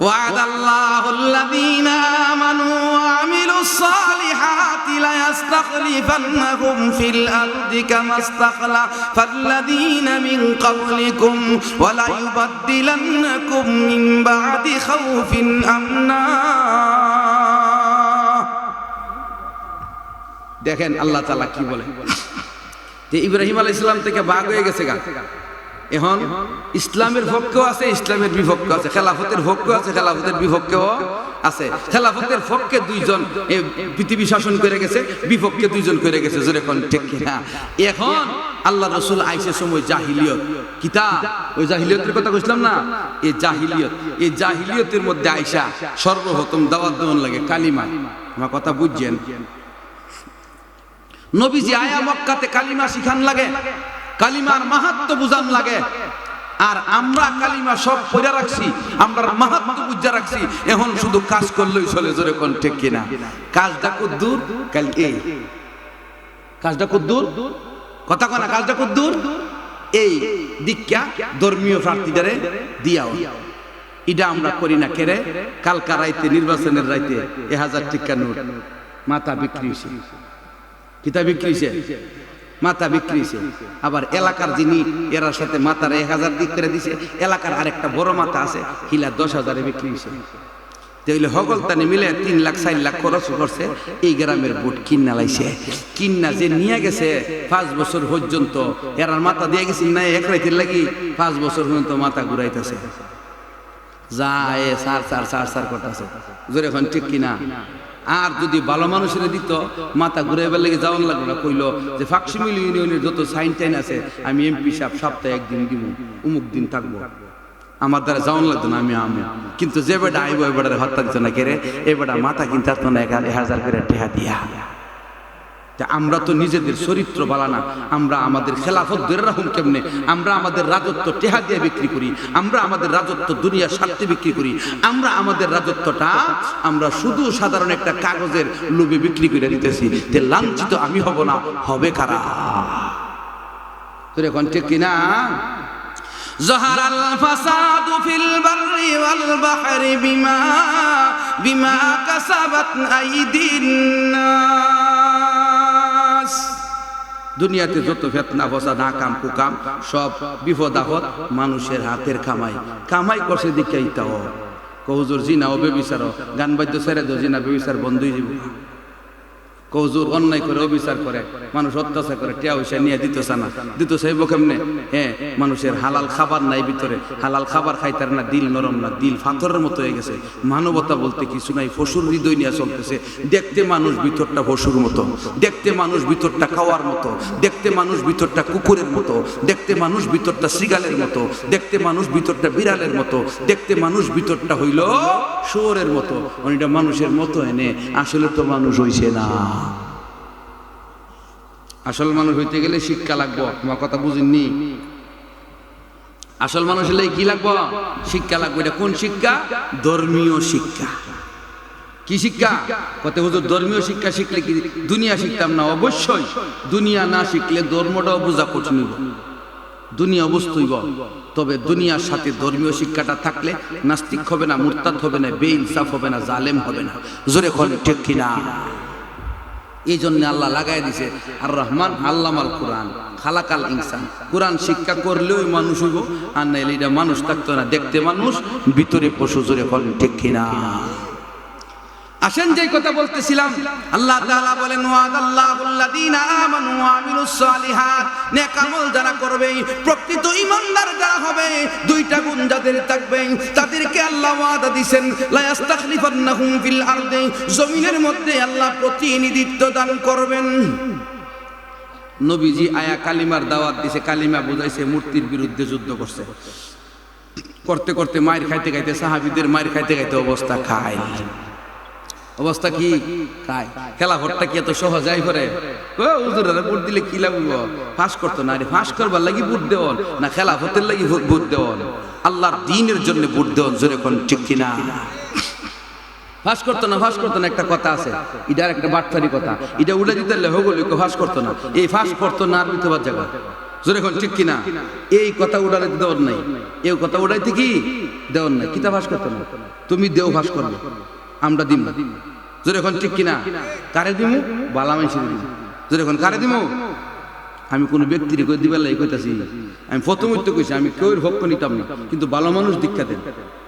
ওয়াদাল্লাহু আল্লাযীনা আমানু ওয়া আমিলুস সালিহাতি লা ইস্তাখলিফান্নাহুম ফিল আরদি কামা ইস্তাখলাফাল্লাযীনা মিন ক্বাবলিকুম ওয়া লা ইউবাদদিলান্নাকুম মিন বা'দি খাউফিন আমনা। দেখেন আল্লাহ তাআলা কি বলে, যে ইব্রাহিম আলাইহিস সালাম থেকে ভাগ হয়ে গেছে গা। এখন ইসলামের পক্ষেও আছে, ইসলামের বিপক্ষে আছে, খেলাফতের পক্ষে আছে, খেলাফতের বিপক্ষেও আছে। খেলাফতের পক্ষে 2 জন পৃথিবী শাসন করে গেছে, বিপক্ষে 2 জন করে গেছে, যেরকম ঠিক কিনা? এখন আল্লাহ রাসূল আইসে সময় জাহিলিয়ত কিতাব, ওই জাহিলিয়তের কথা কইছিলাম না, এই জাহিলিয়তের মধ্যে আইসা সর্বপ্রথম দাওয়াত দেওয়ার লাগে কালিমা। আমার কথা বুঝছেন? নবীজি আয়া মক্কাতে কালিমা শিখান লাগে, কালিমার মাহাত্ম্য বুঝান লাগে। আর আমরা কালিমা সব পড়ে রাখছি, আমরা মাহাত্ম্য বুঝা রাখছি। এখন শুধু কাজ করলেই চলে, জোরে কোন ঠিক কিনা? কাজটা কদ্দূর? কাল এই কাজটা কদ্দূর? কথা কনা, কাজটা কদ্দূর? এই দীক্ষা ধর্মীয় প্রার্থীদের দিয়াও, এটা আমরা করি না। কেরে? কালকা রাইতে, নির্বাচনের রাইতে 1000 টাকা নোট মাথা বিক্রি হয়েছে, কিতা বিক্রি হয়েছে? মাথা বিক্রি হয়েছে। আবার এলাকার যিনি এরার সাথে মাথার 1000 দিক করে দিছে, এলাকার আরেকটা বড় মাথা আছে, হিলা 10,000-এ বিক্রি হয়েছে। তাইলে হগলতানি মিলে 3 লাখ 4 লাখ খরচ করছে, এই গ্রামের ভোট কিন্না লাইছে। কিন্না যে নিয়ে গেছে 5 বছর পর্যন্ত, এরার মাথা দিয়ে গেছি না এক রাইতের লাগি, 5 বছর পর্যন্ত মাথা ঘুরাইতেছে, যায় সার করতেছে, জোরে এখন ঠিক কিনা? আর যদি ভালো মানুষের দিত, মাথা ঘুরে এবার লেগে যাওয়ান লাগলো না, কইলো যে ফাঁকশিমিল ইউনিয়নের যত সাইন টাইন আছে আমি এমপি সাহেব সপ্তাহে 1 দিন দিব, অমুক দিন থাকবো, আমার দ্বারা যাওয়ান লাগতো না, আমি কিন্তু যে বেটা আইব এ বেটারে হত্যা দিত না। কেরে? এ বেটা মাথা কিনতে আসতো না 1000 করে টেহা দিয়া। আমরা তো নিজেদের চরিত্র বালা না, আমরা আমাদের খেলাফত ধরে রাখুন কেমনে? আমরা আমাদের রাজত্ব টেহা দিয়ে বিক্রি করি, আমরা আমাদের রাজত্ব দুনিয়ার স্বার্থে বিক্রি করি, আমরা আমাদের রাজত্বটা আমরা শুধু সাধারণ একটা কাগজের লোভে বিক্রি করে দিতেছি। তে লাঞ্ছিত আমি হব না, হবে কারা? তোর এখন ঠিক কিনা? যাহারাল ফাসাদু ফিল বাররি ওয়াল বাহরি বিমা কাসাবাত আইদিন নাস। দুনিয়াতে যত ফিতনা ফসাদ নাকাম কুকাম সব বিপদ আপদ মানুষের হাতের কামাই করছে দেখাই। তাও কহুজুর জিনা ও বেবিচার গান বাদ্য ছেড়ে দো, জিনা বেবিচার বন্ধই যাব। কহুজুর অন্যায় করে অবিচার করে, মানুষ অত্যাচার করে, টিয়া পয়সা নিয়ে দিতে চাইব কেমনে? হ্যাঁ, মানুষের হালাল খাবার নাই ভিতরে, হালাল খাবার খাইতার না, দিল নরম না, দিল পাথরের মতো হয়ে গেছে। মানবতা বলতে কিছু নাই, পশুর হৃদয় নিয়ে চলতেছে। দেখতে মানুষ ভিতরটা পশুর মতো, দেখতে মানুষ ভিতরটা খাওয়ার মতো, দেখতে মানুষ ভিতরটা কুকুরের মতো, দেখতে মানুষ ভিতরটা শৃগালের মতো, দেখতে মানুষ ভিতরটা বিড়ালের মতো, দেখতে মানুষ ভিতরটা হইল শুয়োরের মতো। এটা মানুষের মতো এনে আসলে তো মানুষ হইছে না। আসল মানুষ হইতে গেলে শিক্ষা লাগবো। আমার কথা বুঝিনি? আসল মানুষ হলে কি লাগবো? শিক্ষা লাগবে। এটা কোন শিক্ষা? ধর্মীয় শিক্ষা। কি শিক্ষা? কত হুজুর ধর্মীয় শিক্ষা শিখলে কি দুনিয়া শিখতাম না? অবশ্যই দুনিয়া না শিখলে ধর্মটাও বোঝা কঠিন হইব, দুনিয়া বুঝতেইব। তবে দুনিয়ার সাথে ধর্মীয় শিক্ষাটা থাকলে নাস্তিক হবে না, মুরতাদ হবে না, বেইনসাফ হবে না, জালেম হবে না। জোরে কোন ঠিক কিনা? এই জন্য আল্লাহ লাগাই দিছে আর রহমান আল্লামাল কোরআন খালাকাল ইনসান। কোরআন শিক্ষা করলেও মানুষ হইব, আর নাইলে এটা মানুষ থাকতো না। দেখতে মানুষ, ভিতরে পশু। জোরে বলেন ঠিক কিনা? আসেন যে কথা বলতেছিলাম, আল্লাহ তাআলা বলেন ওয়াদাল্লাহুল্লাযীনা আমানু ওয়া আমিলুস সালিহাত, নেক আমল যারা করবে, প্রকৃত ঈমানদার যারা হবে, দুইটা গুণ যাদের থাকবে, তাদেরকে আল্লাহ ওয়াদা দিবেন লা ইস্তাখলিফান্নাহুম ফিল আরদি, জমিনের মধ্যে আল্লাহ প্রতিনিধিত্ব দান করবেন। নবীজি আয়া কালিমার দাওয়াত দিছে, কালিমা বুঝাইছে, মূর্তির বিরুদ্ধে যুদ্ধ করছে, করতে করতে মায়ের খাইতে খাইতে, সাহাবীদের মায়ের খাইতে খাইতে অবস্থা খায়। অবস্থা কি খায়? খেলাফতটা কি এত সহজাই করে? ও হুজুরেরা ভোট দিলে কি লাগব? ফাঁস করতো না, আরে ফাঁস করবার লাগি ভোট দেওয়ান না, খেলাফতের লাগি ভোট দেওয়ান, আল্লাহর দ্বীনের জন্য ভোট দেওয়ান, জোরে কোন ঠিক কিনা? ফাঁস করতো না, ফাঁস করতো না, একটা কথা আছে, এটার একটা বাটফারি কথা, এটা উড়ে দিতে হগল ফাঁস করতো না, এই ফাঁস করতো না আর বিতবার জায়গা, জোরে কোন ঠিক কিনা? এই কথা উড়ালে দেওয়ার নাই, এই কথা উড়াইতে কি দেওয়ার নাই, কিতা ফাঁস করতো না, তুমি দেও ফাঁস করবে, আমরা দিম না, জোরে এখন ঠিক কিনা? কারে দিমু? বালা মানুষের দিমু, জোরে এখন কারে দিমু? আমি কোনো ব্যক্তির কই দিবার লাগি কইতাছি, আমি প্রথমই তো কইছি আমি কেউর ভক্ত নিতাম না, কিন্তু ভালো মানুষ দীক্ষা দেন,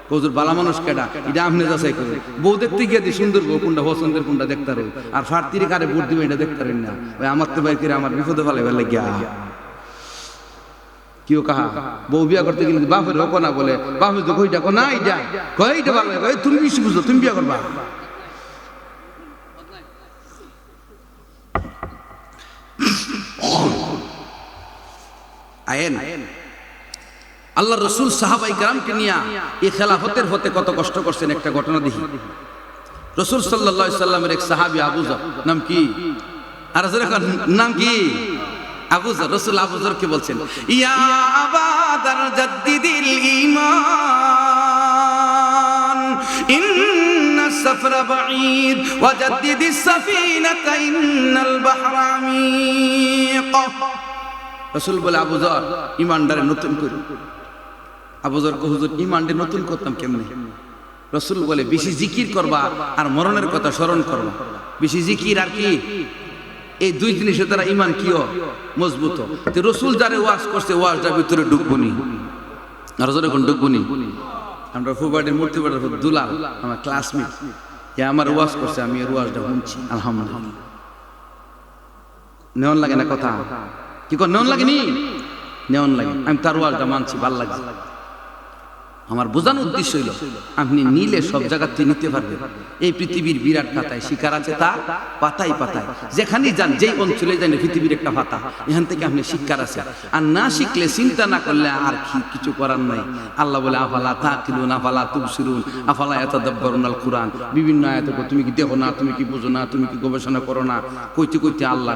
কজুর ভালো মানুষ কেডা এটা আপনি যাচাই করে, বউ দেখতে গিয়ে দি সুন্দর বউ কোনটা পছন্দের কোনটা দেখতে রই, আর ফার্তির কারে ভোট দিবে এটা দেখতে পারেন না, ওই আমার তো বাইর করে আমার বিপদে ফেলাইবার লাগিয়া কেউ কাহা বউ বিয়া করতে গেলে বাপের হোক না বলে, বাপের তো কইটা কো না এইটা কই এইটা ভালো, তুমি বেশি বুঝো, তুমি বিয়া করবা। আয়েন আল্লাহ রসুল সাহাবাই কেরামকে নিয়া এই খেলাফতের হতে কত কষ্ট করছেন, একটা ঘটনা দেখি। রসুল সাল্লাল্লাহু আলাইহি সাল্লামের এক সাহাবী আবু যর, নাম কি? আর নাম কি? আবু যর। রসুল আবু যরকে বলছেন, ইয়া আবা দার জাদ্দিদিল ঈমান ইন্না সাফরা বাঈদ ওয়া জাদ্দিদিস সাফিনাতা ইন্নাল বাহরা আমিক। রসুল বলে, আবু যর ঈমানদারে নতুন করি। আবু যর কো হুজুর ঈমানডে নতুন করতাম কেমনে? রসুল বলে, বেশি জিকির করবা আর মরণের কথা স্মরণ করবা। বেশি জিকির আর কি, এই দুই জিনিসের দ্বারা ঈমান কিও মজবুত। তো রসুল যারে ওয়াজ করছে, ওয়াজটার ভিতরে ঢুকবুনি, আর জোরে কোন ঢুকবুনি। আমরা ফুবাড়ির মূর্তি বাড়ার দুলাল আমার ক্লাসমেট, এ আমার ওয়াজ করছে, আমি এর ওয়াজটা শুনছি, আলহামদুলিল্লাহ। নেওয়ান লাগে না কথা? কি কর নেওয়ান লাগেনি? নেওয়ান লাগে। আমি তার ওয়াজটা মানছি, ভাল লাগছে। আমার বোঝানোর উদ্দেশ্য হইল আপনি নিলে সব জায়গাতে নিতে পারবেন। এই পৃথিবীর বিরাট পাতায় শিকার আছে, তার পাতায় পাতায় যেখানেই যান, যেই অঞ্চলে যান, পৃথিবীর একটা পাতা, এখান থেকে আপনি শিক্ষার আছে। আর না শিখলে, চিন্তা না করলে আর কিছু করার নাই। আল্লাহ বলে, আফালা তাকিলুন আফালা তুবসিরুন আফালা ইয়াতাদাব্বারুনাল কুরআন। বিভিন্ন আয়াতে তুমি কি দেখো না, তুমি কি বুঝো না, তুমি কি গবেষণা করো না, কইতে কইতে আল্লাহ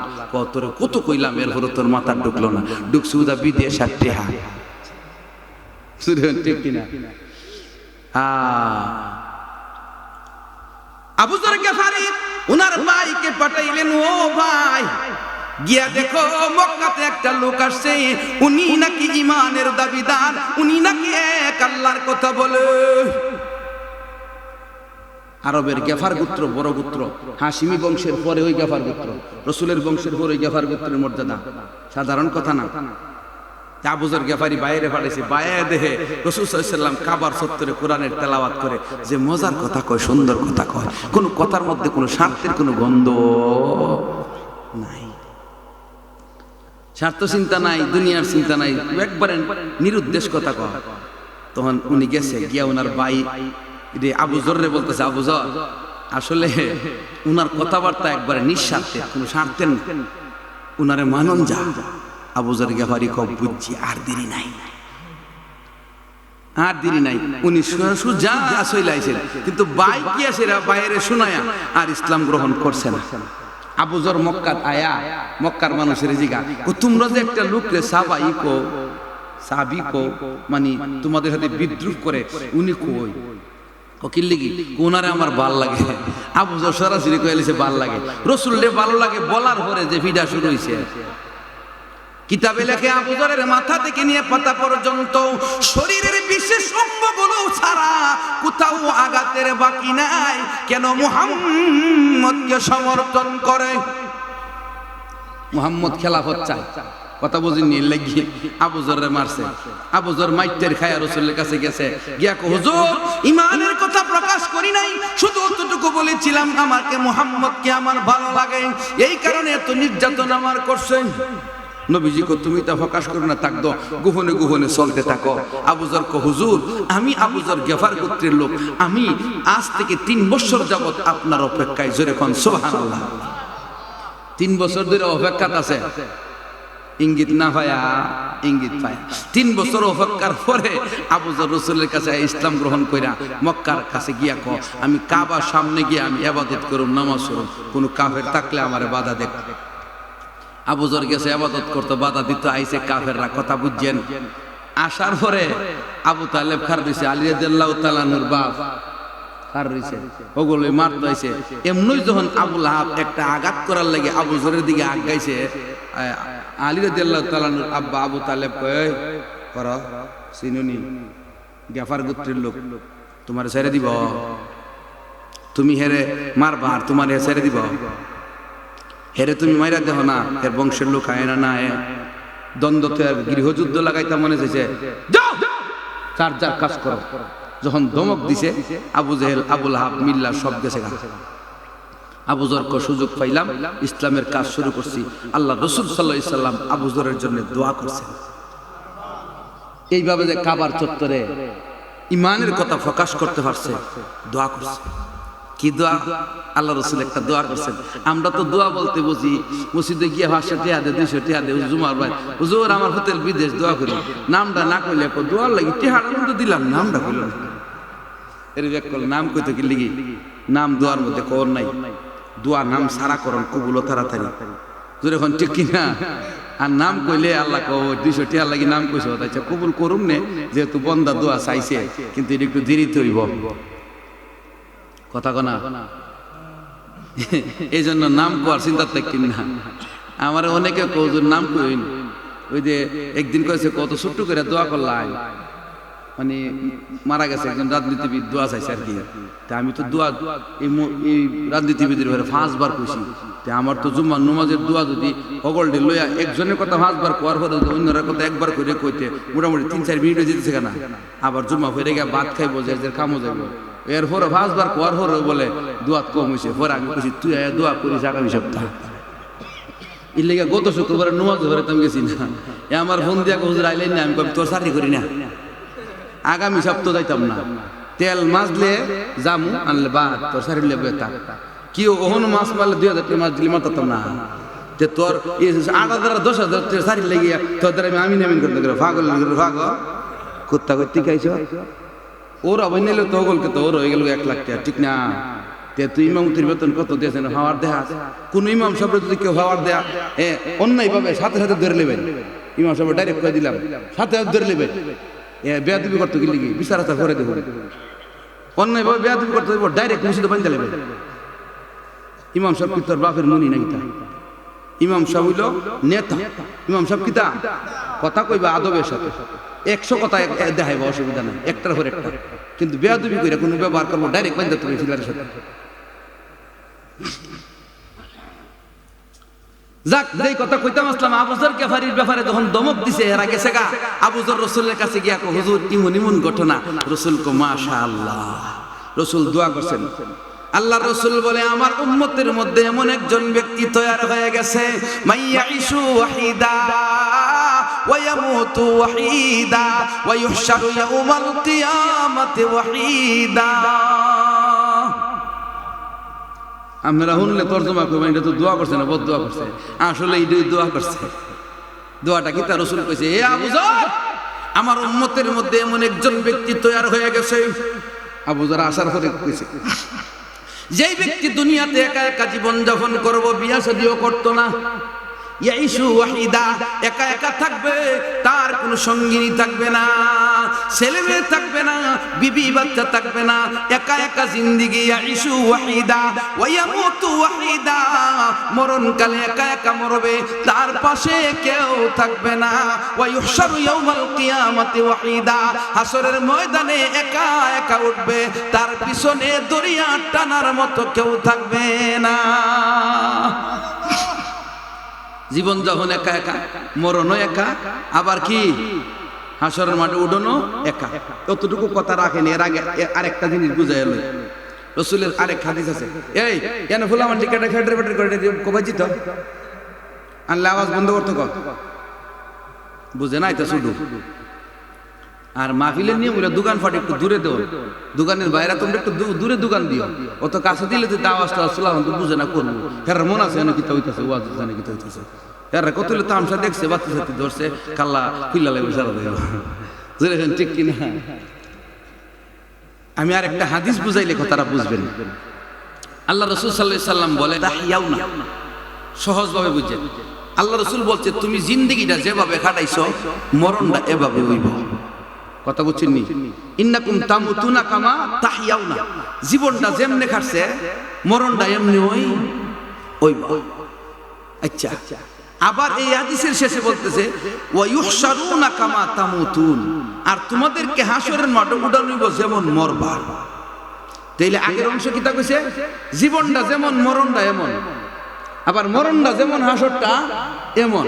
কত কইলাম, এরপরে তোর মাথা ঢুকলো না, ঢুকছে উদা বিদেশ আর টেহা। আবু যর গিফারি উনার ভাইকে পাঠাইলেন, ও ভাই গিয়া দেখো মক্কাতে একটা লোক আসছে, উনি নাকি ঈমানের দাবিদার, উনি নাকি এক আল্লাহর কথা বলে। আরবের গেফার গোত্র বড় গোত্র, হাশিমি বংশের পরে ওই গেফার গোত্র, রসুলের বংশের পরে ওই গেফার গোত্রের মর্যাদা সাধারণ কথা না। আবু যর গিফারি বাইরে পাঠাইছে, বাইরে দেখে রাসূল সাল্লাল্লাহু আলাইহি ওয়াসাল্লাম কাবার চত্বরে কোরআনের তেলাওয়াত করে, যে মজার কথা কয়, সুন্দর কথা কয়, কোন কথার মধ্যে কোনো স্বার্থের কোনো গন্ধ নাই, স্বার্থ চিন্তা নাই, দুনিয়ার চিন্তা নাই, একবারে নিরুদ্দেশ কথা কয়। তখন উনি গেছে, গিয়া ওনার ভাই আবু যররে বলতেছে, আবু যর আসলে উনার কথাবার্তা একবারে নিঃস্বার্থের, কোনো স্বার্থের না, উনারে মানন যা। আবু যর গিফারি কব, বুঝছি, আর দেরি নাই, আর দেরি নাই। উনি সুজা আসলে আইছেন, কিন্তু ভাই কি আছে বাইরে শোনায়া আর ইসলাম গ্রহণ করছে না। আবু যর মক্কাত আয়া, মক্কার মানুষের জিগা, তোমরা যে একটা লোকরে সাবি কো মানে তোমাদের সাথে বিদ্রুপ করে, উনি কই কিল লিগি কোনারে আমার ভাল লাগে। আবু যর সরাসরি কইলেছে ভাল লাগে, রাসূলরে ভালো লাগে বলার পরে যে ভিডা শুরু হইছে। কিতাবে লেখে, আবু যরের মাথা থেকে নিয়ে পাতা পর্যন্ত শরীরের বিশেষ অঙ্গগুলো ছাড়া কোথাও আঘাতের বাকি নাই। কেন? মুহাম্মদকে সমর্থন করে, মুহাম্মদ খেলাফত চায়। কথা বুঝিনি লাগি আবু যররে মারছে। আবু যর মাইটের খায়া রাসূলের কাছে গেছে, গিয়া কো, হুজুর ঈমানের কথা প্রকাশ করি নাই, শুধু অতটুকু বলেছি বলেছিলাম আমাকে মুহাম্মদকে আমার ভালো লাগে, এই কারণে এত নির্যাতন আমার করছেন। নবীজি কো তুমি তা প্রকাশ করো না, থাকতো গোপনে গোপনে চলতে থাকো। আবু যর কো হুজুর আমি আবু যর গেফার গোত্রের লোক, আমি আজ থেকে 3 বছর যাবত আপনার অপেক্ষায়, জোরে কোন সুবহানাল্লাহ। 3 বছর ধরে অপেক্ষাত আছে, ইঙ্গিত না পায়া ইঙ্গিত পায়া। 3 বছর অপেক্ষার পরে আবু যর রাসূলের কাছে ইসলাম গ্রহণ কইরা মক্কার কাছে গিয়া কো আমি কাবার সামনে গিয়া আমি ইবাদত করুম, নামাজ পড়ুম, কোন কাফের থাকলে আমারে বাধা দেখ। আবু যর গেছে ইবাদত করতে, বাধা দিতে আইছে কাফেররা, কথা বুঝছেন। আসার পরে আবু তালেব খার দিছে, আলী রাদিয়াল্লাহু তাআলা নূর বাপ খার দিছে, ওগুলো মারতে আইছে। এমনই যখন আবু লাহাব একটা আঘাত করার লাগে আবু যরের দিকে আগাইছে, আলী রাদিয়াল্লাহু তাআলা নূর আব্বা আবু তালেব কয় করো সিনুনি গেফার গোত্রের লোক, তোমার ছেড়ে দিব, তুমি হেরে মারবা আর তোমার ছেড়ে দিব, হেরে তুমি মাইরা দেহ না, এর বংশের লোক আয় না না দ্বন্দ্বতে গৃহযুদ্ধ লাগাইতে মনে চাইছে, যাও চার যার কাজ করো। যখন ধমক দিছে আবু জেহেল আবু লাহাব মিল্লা সব গেছে। আবু যরকে সুযোগ পাইলাম, ইসলামের কাজ শুরু করছি। আল্লাহ রাসূল সাল্লাল্লাহু আলাইহি সাল্লাম আবু যরের জন্য দোয়া করছেন। এইভাবে যে কাবার চত্বরে ইমানের কথা প্রকাশ করতে পারছে, দোয়া করছে। কি দোয়া? আল্লাহ রাসূল একটা দোয়া করছেন। আমরা তো দোয়া বলতে বুঝি মসজিদে গিয়ে 500 টাকা দে 200 টাকা দে, জুমার ভাই হুজুর আমার হোটেল বিদেশ দোয়া করি, নামটা না কইলে দোয়ার লাগি টাকাটা কিন্তু দিলাম, নামটা কইলাম এর ব্যাকল নাম কইতে কি লাগি, নাম দোয়ার মধ্যে কর নাই। দোয়া নাম সারা করন কবুল তাড়াতাড়ি, জোরে এখন ঠিক কি না? আর নাম কইলে আল্লাহ কো 200 টাকা লাগি নাম কইছো, আচ্ছা কবুল করুম নে, যেহেতু বন্দা দোয়া চাইছে, কিন্তু এটা একটু দেরিতে হইব, কথা কনা। এই জন্য নাম কোয়ার চিন্তা থাকি না। আমার অনেকে কৌজুর নাম কইন, ওই যে একদিন কয়েছে কত ছোট্ট করে দোয়া করলাম, মানে মারা গেছে একজন রাজনীতিবিদ, দোয়া চাইছে আর কি। তা আমি তো দোয়া এই রাজনীতিবিদের ঘরে 5 বার কইছি। আমার তো জুম্মার নামাজের দোয়া যদি হগলডে লইয়া একজনের কথা 5 বার কোয়ার পরে অন্যরা কথা একবার করে কইতে মোটামুটি 3-4 মিনিটে যেতেছে কেনা, আবার জুম্মা হয়ে গিয়ে ভাত খাইবো, যে কামও যাইব, এরপরে 5 বার কোয়ার পরে বলে দোয়া কম হয়েছে। পরে আমি কইছি তুই দোয়া করিস আগামী সপ্তাহ। এর লেগে গত শুক্রবারে নামাজ ধরে আমি গেছি না, আমার ফোন দিয়া হুজুর আইলেন না, আমি কই তোর চাকরি করি না, আগামী সপ্তাহ যাইতাম না, তেল মাজলে জামু আনলে বা তোর চাকরি লেগে থাক, কি ওহন মাছ মারলে 2000 টাকা মাছ দিলে মাতাতাম না, যে তোর 8,000 10,000 টাকা চাকরি লেগে তোর দ্বারা আমি নামিন করতে গেলে পাগল পাগল কুত্তা করতে খাইছ। ওর অবাই নিলে তো গলকে তো ওর হয়ে গেল 1 লাখ টাকা, ঠিক না? তুই ইমামতির বেতন কত দিয়েছেন? হাওয়ার দেয়া কোন ইমাম সাহেব যদি কেউ হাওয়ার দেয়া অন্যায় ভাবে সাথে সাথে ধরে নেবেন, ইমাম সাহেব ডাইরেক্ট করে দিলাম সাথে সাথে ধরে নেবেন, বেয়াদবি করতে গেলে কি বিচারতা করে দেবো, অন্যায় ভাবে বেয়াদবি করতে দেবো, ডাইরেক্ট মসজিদে বান্ধা নেবেন। ইমাম সাহেব কি তোর বাপের মনি নাই? তা ইমাম সাহেব হইল নেতা, ইমাম সাহেব কিতা কথা কইবা আদবের সাথে, 100 কথা দেখাইবা, অসুবিধা নাই, একটার পর একটা, কিন্তু বেয়াদবি করে কোনো ব্যবহার করবো ডাইরেক্ট বান্ধা তুমি ফিলারের সাথে। যাক, যেই কথা কইতাম আসলাম, আবু যর গেফারির ব্যাপারে যখন দমক দিছে, এরা গেছে গা আবু যর রাসূলের কাছে গিয়া কো হুজুর ইমন ইমন ঘটনা। রাসূল কো মাশাআল্লাহ, রাসূল দোয়া করছেন। আল্লাহ রাসূল বলে আমার উম্মতের মধ্যে এমন একজন ব্যক্তি তৈরি হয়ে গেছে, মাইয়াইশু ওয়াহিদা ওয়া ইয়ামুতু ওয়াহিদা ওয়া ইউহশারু ইয়াউমাল কিয়ামাতি ওয়াহিদা। আমরা শুনলে তর্জমা করবেন এটা তো দোয়া করছে না, বদ দোয়া করছে, আসলে এইটাই দোয়া করছে। দোয়াটা কি তার রাসূল কইছে, এ আবু যর আমার উম্মতের মধ্যে এমন একজন ব্যক্তি তৈরি হয়ে গেছে। আবু যর আসার পরে কইছে, যেই ব্যক্তি দুনিয়াতে একা একা জীবন যাপন করব, বিয়া শাদীও করতো না, ইয়াইশু ওয়াহিদা একা একা থাকবে, তার কোনো সঙ্গিনী থাকবে না, ছেলে মেয়ে থাকবে না, বিবি বাচ্চা থাকবে না, একা একা জিন্দেগি। ইয়াইশু ওয়াহিদা ওয়া ইয়ামুতু ওয়াহিদা, মরণকালে একা একা মরবে, তার পাশে কেউ থাকবে না। ওয়া ইউহশারু ইয়াউমাল কিয়ামাতি ওয়াহিদা, হাসরের ময়দানে একা একা উঠবে, তার পিছনে দড়িয়া টানার মতো কেউ থাকবে না। জীবন যখন একা একা, মরণও একা, আবার কি হাসরের মাঠে উঠনো একা। ততটুকু কথা রাখেন, এর আগে আরেকটা জিনিস বুঝাই এলো। রসুলের আরেক হাদিস আছে, এই কেন ফুলা মান্ডি কেটে খেটে বেটে করে কবাইছি তো আনলে আওয়াজ বন্ধ করতে কর, বুঝে না এটা শুধু। আর মাহফিলের নিয়ম হলো দোকান ফাটে একটু দূরে দেও, দোকানের বাইরে তোমরা একটু দূরে দোকান দিও, অত কাছে দিলে তো আওয়াজটা আসলাম তো বুঝে না করবো। হ্যাঁ মন আছে এনে কিতা হইতেছে, ওয়াজ জানে কিতা হইতেছে, হ্যাঁ কত হইলে তামসা দেখছে, বাচ্চা সাথে ধরছে, কাল্লা খুল্লা লাগবে সারা দেব, ঠিক কিনা। আমি আর একটা হাদিস বুঝাইলে কথাটা বুঝবেন। আল্লাহ রাসূল সাল্লাল্লাহু আলাইহি সাল্লাম বলে তাহিয়াও না, সহজভাবে বুঝে। আল্লাহ রাসূল বলছে তুমি জিন্দেগিটা যেভাবে কাটাইছো মরণটা এভাবে হইব। কথা বুঝছেন নি? ইন্নাকুম তামুতুনা কামা তাহিয়াউনা, জীবনটা যেমনে কাটছে মরণটা এমনি হইব। আচ্ছা, আবার এই হাদিসের শেষে বলতেছে ওয়া ইউহশারুনা কামা তামুতুন, আর তোমাদেরকে হাসরের মাঠে উঠানো হইব যেমন মরবা। তাইলে আগের অংশ কি তা কইছে? জীবনটা যেমন মরণটা এমন, আবার মরণটা যেমন হাসরটা এমন।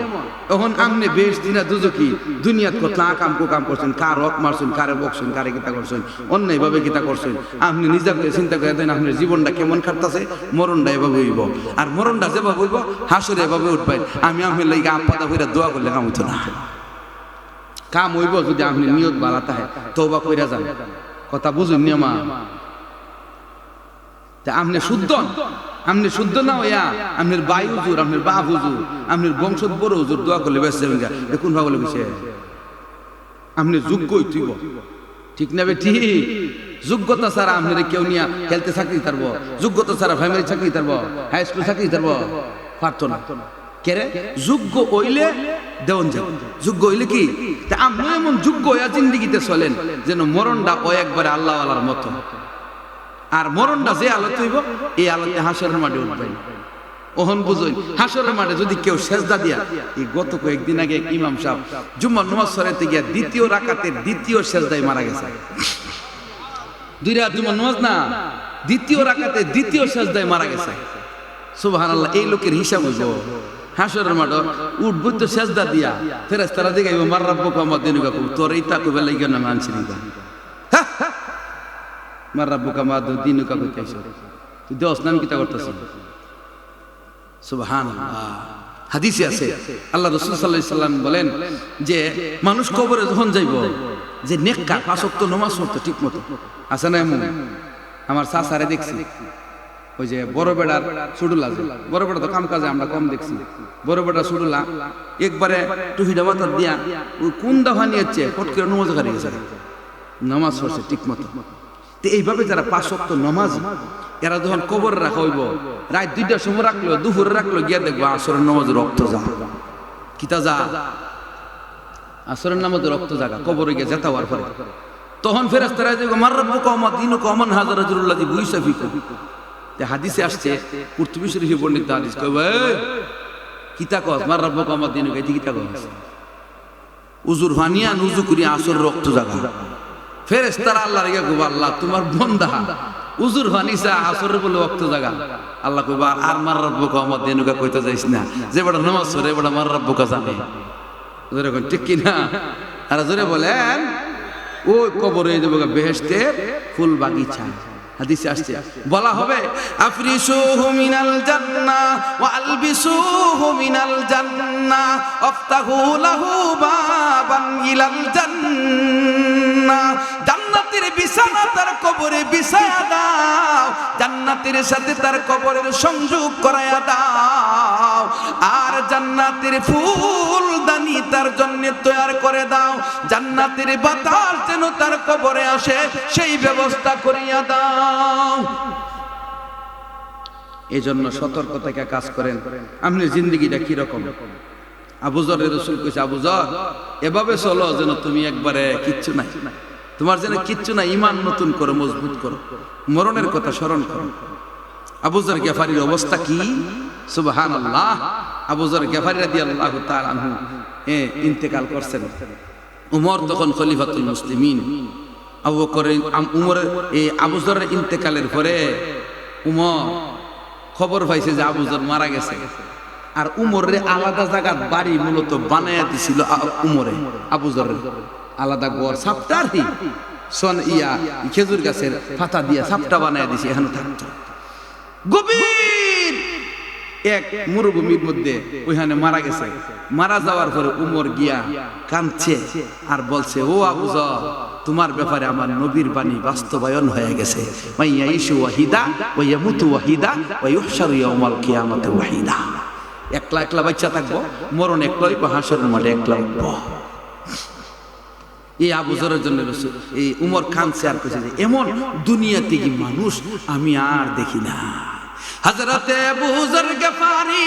এখন আমনে বেশ দিনা দুজকি দুনিয়াত কতলা কাম কো কাম করছেন, কার হক মারছেন, কারে বকছেন, কারে কিতা করছেন, অন্যায় ভাবে কিতা করছেন, আপনি নিজে করে চিন্তা করে দেন আপনার জীবনটা কেমন কাটতাছে, মরণটা এভাবে হইব। আর মরণটা যেভাবে হইব হাসরে এভাবে উঠবেন। আমি আপনার লাগি আপাদা কইরা দোয়া করলে কাম হইতো না, কাম হইব যদি আপনি নিয়ত ভালো থাকে, তওবা কইরা যান। কথা বুঝুন নিয়মা, আপনি শুদ্ধ, আপনি শুদ্ধ না হইয়া আপনার বাই হুজুর, আপনার বাপ হুজুর, আপনার বংশত বড় হুজুর দোয়া করলে বেশ যাবেন। দেখুন ভাবলে কইছে আপনি যোগ্য হইতেইব, ঠিক না বে ঠিক? যোগ্যতা ছাড়া আপনার কেউ নিয়ে খেলতে চাকরি দিতে, যোগ্যতা ছাড়া ফ্যামিলি চাকরি দিতে, হাই স্কুল চাকরি দিতে পারতো না। কেরে যোগ্য হইলে দেওয়ান যাবে, যোগ্য হইলে কি আপনি এমন যোগ্য হইয়া জিন্দিগিতে চলেন যেন মরণটা ও একবারে আল্লাহ আল্লাহর মতো। আর মরণটা যে আলোতে হইব এই আলোতে হাসরের মাঠে উঠবেন। ওহন বুঝুন হাসরের মাঠে যদি কেউ সেজদা দিয়া, এই গত কয়েকদিন আগে ইমাম সাহেব জুম্মার নামাজ পড়াইতে গিয়া দ্বিতীয় রাকাতের দ্বিতীয় সেজদায় মারা গেছে। 2 রাকাত জুম্মার নামাজ না, দ্বিতীয় রাকাতে দ্বিতীয় সেজদায় মারা গেছে। সুবহানাল্লাহ, এই লোকের হিসাব হইব হাসরের মাঠে উঠবো তো সেজদা দিয়া, ফেরেশতারা দেখাইব মার রাব্বুকা ওয়া মা দিনুকা, তোর এইটা কইবে লাগি না মানছিলি না, মার রাব্বুকা মা দিনুকা কইতাইছ, তুই দশ নাম কিতা করতেছ। সুবহানাল্লাহ, হাদিসে আছে আল্লাহ রাসূল সাল্লাল্লাহু আলাইহি সাল্লাম বলেন যে মানুষ কবরে যখন যাইব, যে নেককার 5 ওয়াক্ত নামাজ পড়তো ঠিক মতো আছে না? এমন আমার চাচারে দেখছি, ওই যে বড় বেড়ার সুডুলা, বড় বেড়া তো কাম কাজে আমরা কম দেখছি, বড় বেড়া সুডুলা একবারে টুফিটা মাথার দিয়া ওই কোন দফা নিয়েছে ফট করে নামাজ কারি গেছে, নামাজ পড়ছে ঠিক মতো। তো এইভাবে যারা 5 ওয়াক্ত নামাজ এরা যখন কবরে রাখা হইব, রাত 2টার সময় রাখলো, দুপুরে রাখলো, গিয়া দেখবো আসরের নামাজে রক্ত যা, কিতা যা, আসরের নামাজে রক্ত জাগা কবরে গিয়ে যেতে হওয়ার পরে তখন ফেরেশতারা দেখো মার রাব্বুকা ওয়া মা দিনুকা ওয়া মান হাযা রাজুলুল্লাযী বুইসা ফিকুম। তে হাদিসে আসছে, কুরতুবী শরীফে বর্ণিত হাদিস, কইবে কিতা কস মার রাব্বুকা ওয়া মা দিনুকা, এই কিতা কস উজুর ভানিয়া নুজু করি আসর রক্ত জাগা। ফেরেশতারা আল্লাহর ইয়া কইবা আল্লাহ তোমার বান্দা উজুর ভানিসা আসরের বলে রক্ত জাগা। আল্লাহ কইবা আর মার রাব্বুকা ওয়া মা দিনুকা কইতে যাইস না, যে বড় নামাজ পড়ে বড় মার রাব্বুকা জানে, এরকম ঠিক কি না? আর জোরে বলেন ওই কবরে দেব বেহেশতের ফুল বাগিচা। হাদিসে আসছে বলা হবে আফরিশুহু মিনাল জান্নাহ ওয়া আলবিসুহু মিনাল জান্নাহ আফতাহু লাহু বাবান ইলাল জান্নাহ। জান্নাতের বিছানা তার কবরে বিছায়া দাও, জান্নাতের সাথে তার কবরের সংযোগ করায়া দাও, আর জান্নাতের ফুলদানি তার জন্য তৈয়ার করে দাও, জান্নাতের বাতাস যেন তার কবরে আসে সেই ব্যবস্থা করিয়া দাও। এজন্য সতর্ক থেকে কাজ করেন। আপনার জিন্দেগিটা কি রকম? আবু যরের রাসূল কইছে, আবু যর এভাবে চলো যেন তুমি একবারে কিচ্ছু নাই, তোমার যেন কিচ্ছু নাই, ঈমান নতুন করো, মজবুত করো, মরণের কথা স্মরণ করো। আবু যর গিফারির অবস্থা কি? সুবহানাল্লাহ, আবু যর গিফারি রাদিয়াল্লাহু তাআলা আনহু ইন্তেকাল করছেন। উমর তখন খলিফাতুল মুসলিমিন। আবু বকর উমরের এই আবু যরের ইন্তেকালের পরে উমর খবর পাইছে যে আবু যর মারা গেছে, আর উমরের আলাদা জায়গার বাড়ি মূলত বানায়া দিছিল উমরে, আবু যরের আলাদা ঘর সাপ্তাহি খেজুর গাছের পাতা দিয়ে ছাপটা বানায় দিছে, এখানে থাকতো। গভীর এক মরুভূমির মধ্যে ওইখানে মারা গেছে। মারা যাওয়ার পরে উমর গিয়া কাঁদছে আর বলছে, ও আবু যর, তোমার ব্যাপারে আমার নবীর বাণী বাস্তবায়ন হয়ে গেছে। মাইয়াইশু ওয়াহিদা ওয়া ইয়ামুতু ওয়াহিদা ওয়া ইউহশারু ইয়াউমাল কিয়ামাতি ওয়াহিদা। একলা একলা বাচ্চা থাকবো, মরণ একলাই, হাসরের মাঠে একলা উঠবো। এই আবু যরের জন্য এই উমর কাঁদছে আর কইছে, এমন দুনিয়াতে কি মানুষ আমি আর দেখি না। হযরতে আবু যর গফারি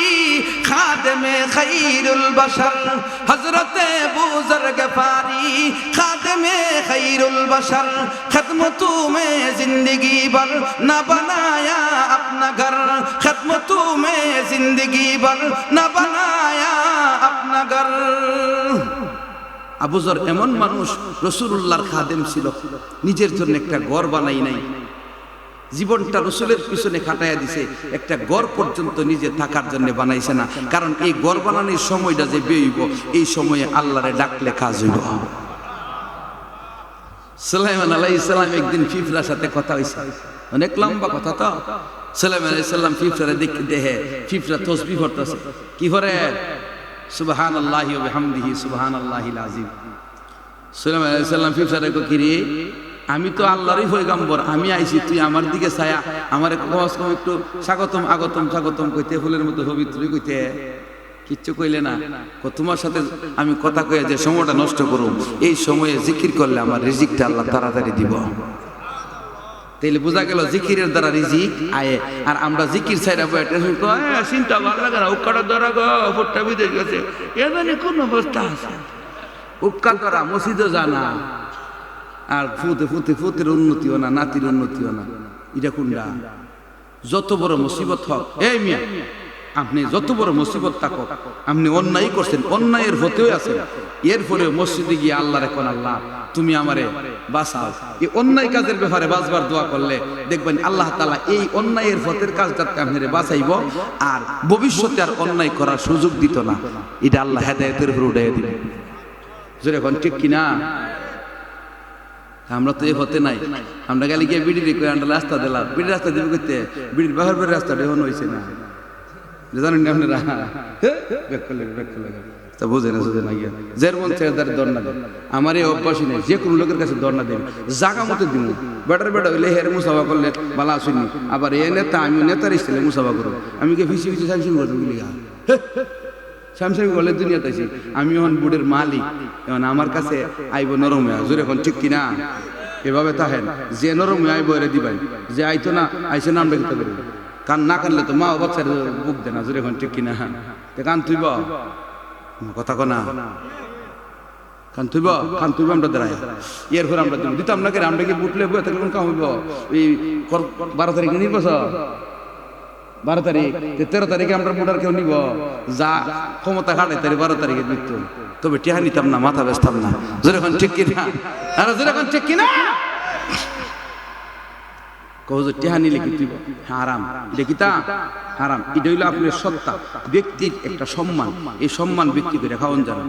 খাদেমে খায়রুল বাশার, হযরতে আবু যর গফারি খাদেমে খায়রুল বাশার, খিদমতোं में जिंदगी भर न बनाया अपना घर, খিদমতों में जिंदगी भर न बनाया अपना घर। আবু যর এমন মানুষ, রাসূলুল্লাহর খাদেম ছিল, নিজের জন্য একটা ঘর বানাই নাই, জীবনটা রসুলের পিছনে খাটাইয়া দিছে, একটা গড় পর্যন্ত নিজে থাকার জন্য বানাইছে না। কারণ এই গড় বানানোর সময়টা যে বেইব, এই সময়ে আল্লাহরে ডাকলে কাজ হইব। সুলাইমান আলাইহিস সালাম একদিন ফিফলার সাথে কথা হইছে, অনেক লম্বা কথা তো। সুলাইমান আলাইহিস সালাম ফিফলারে দেখে, ফিফলা তাসবিহ পড়তেছে। কি করে? সুবহানাল্লাহি ওয়া বিহামদিহি সুবহানাল্লাহিল আযীম। সুলাইমান আলাইহিস সালাম ফিফলারে কই, কি রে, আমি তো আল্লাহরই পয়গম্বর, আমি আইছি, তুই আমার দিকে ছায়া, আমার কম একটু স্বাগতম আগতম স্বাগতম কইতে, ফুলের মতো পবিত্র কইতে, কিচ্ছু কইলে না। তোমার সাথে আমি কথা কয়ে যে সময়টা নষ্ট করুম, এই সময়ে জিকির করলে আমার রিজিকটা আল্লাহ তাড়াতাড়ি দিব। তাইলে বোঝা গেল জিকিরের দ্বারা রিজিক আয়ে। আর আমরা জিকির ছাইরা বইটা চিন্তা ভালো লাগে না, উক্কাটা ধরা গো ফোটটা বিদেশ গেছে, এ জানি কোন অবস্থা আছে, উক্কা ধরা মসজিদও জানা, আর ফুতের উন্নতিও না, নাতির উন্নতিও না। এটা কোনটা? যত বড় মুসিবত হোক, এই মিয়া আপনি যত বড় মুসিবত থাকুক, আপনি অন্যায় করছেন, অন্যায়ের হতেও আছেন, এরপরে মসজিদে গিয়ে আল্লাহ রেখেন, আল্লাহ তুমি আমারে বাঁচাও। এই অন্যায় কাজের ব্যাপারে বাঁচবার দোয়া করলে দেখবেন আল্লাহ তাআলা এই অন্যায়ের পথের কাজটাকে আপনারে বাঁচাইব, আর ভবিষ্যতে আর অন্যায় করার সুযোগ দিত না। এটা আল্লাহ হেদায়েতের উপর উঠাইয়া দিবে। জোরে কোন ঠিক কিনা? আমরা তো এই হতে নাই, আমরা গেলে গিয়ে বিড়ি রেখে আমরা রাস্তা দিলাম, বিড়ি রাস্তা দিবে করতে, বিড়ির বাহার রাস্তা এখন হয়েছে না, জানেন না আপনারা? তা বুঝে না, বুঝে না গিয়া যের মন ছেড়ে তার দর না দেন। আমার এই অভ্যাসই নেই, যে কোনো লোকের কাছে দর না দেন, জাগা মতো দিব। বেটার বেটা হইলে হের মুসাফা করলে ভালো আসেনি, আবার এ নেতা, আমি নেতার ইস্তেলে মুসাফা করবো, আমি কে ফিসি ফিসি স্যামসিং করতাম গিয়ে স্যামসাং বলে দুনিয়াতে আছি, আমি এখন বুড়ের মালিক, এখন আমার কাছে আইব নরম হয়ে। জোরে এখন ঠিক কিনা? এভাবে তাহেন যে নরম হয়ে আইব এরে দিবাই, যে আইতো না আইসে না আমরা কিতা করি, কান না কানলে তো মা বাচ্চার বুক দে না। জোরে এখন ঠিক কিনা? কান তুইব কথা কনা, কান তুইব আমরা দাঁড়াই, এরপর আমরা দিব দিতাম না, আমরা কি বুটলে বই থাকলে কোন কাম হইব? এই 12 তারিখে নির্বাচন, 12 তারিখ 13 তারিখে আমরা ভোটার কেউ নিব, যা ক্ষমতা খাটাই তারি 12 তারিখে মৃত্যু, তবে টিহা নিতাম না, মাথা বেচতাম না। যেরকম ঠিক কিনা? আর যেরকম ঠিক কিনা? কহজ টিহা নিলে কি তুই হারাম, এটা কি তা হারাম? এটা হইলো আপনার সত্তা, ব্যক্তির একটা সম্মান, এই সম্মান বিক্রি করে খাওয়ান জানা।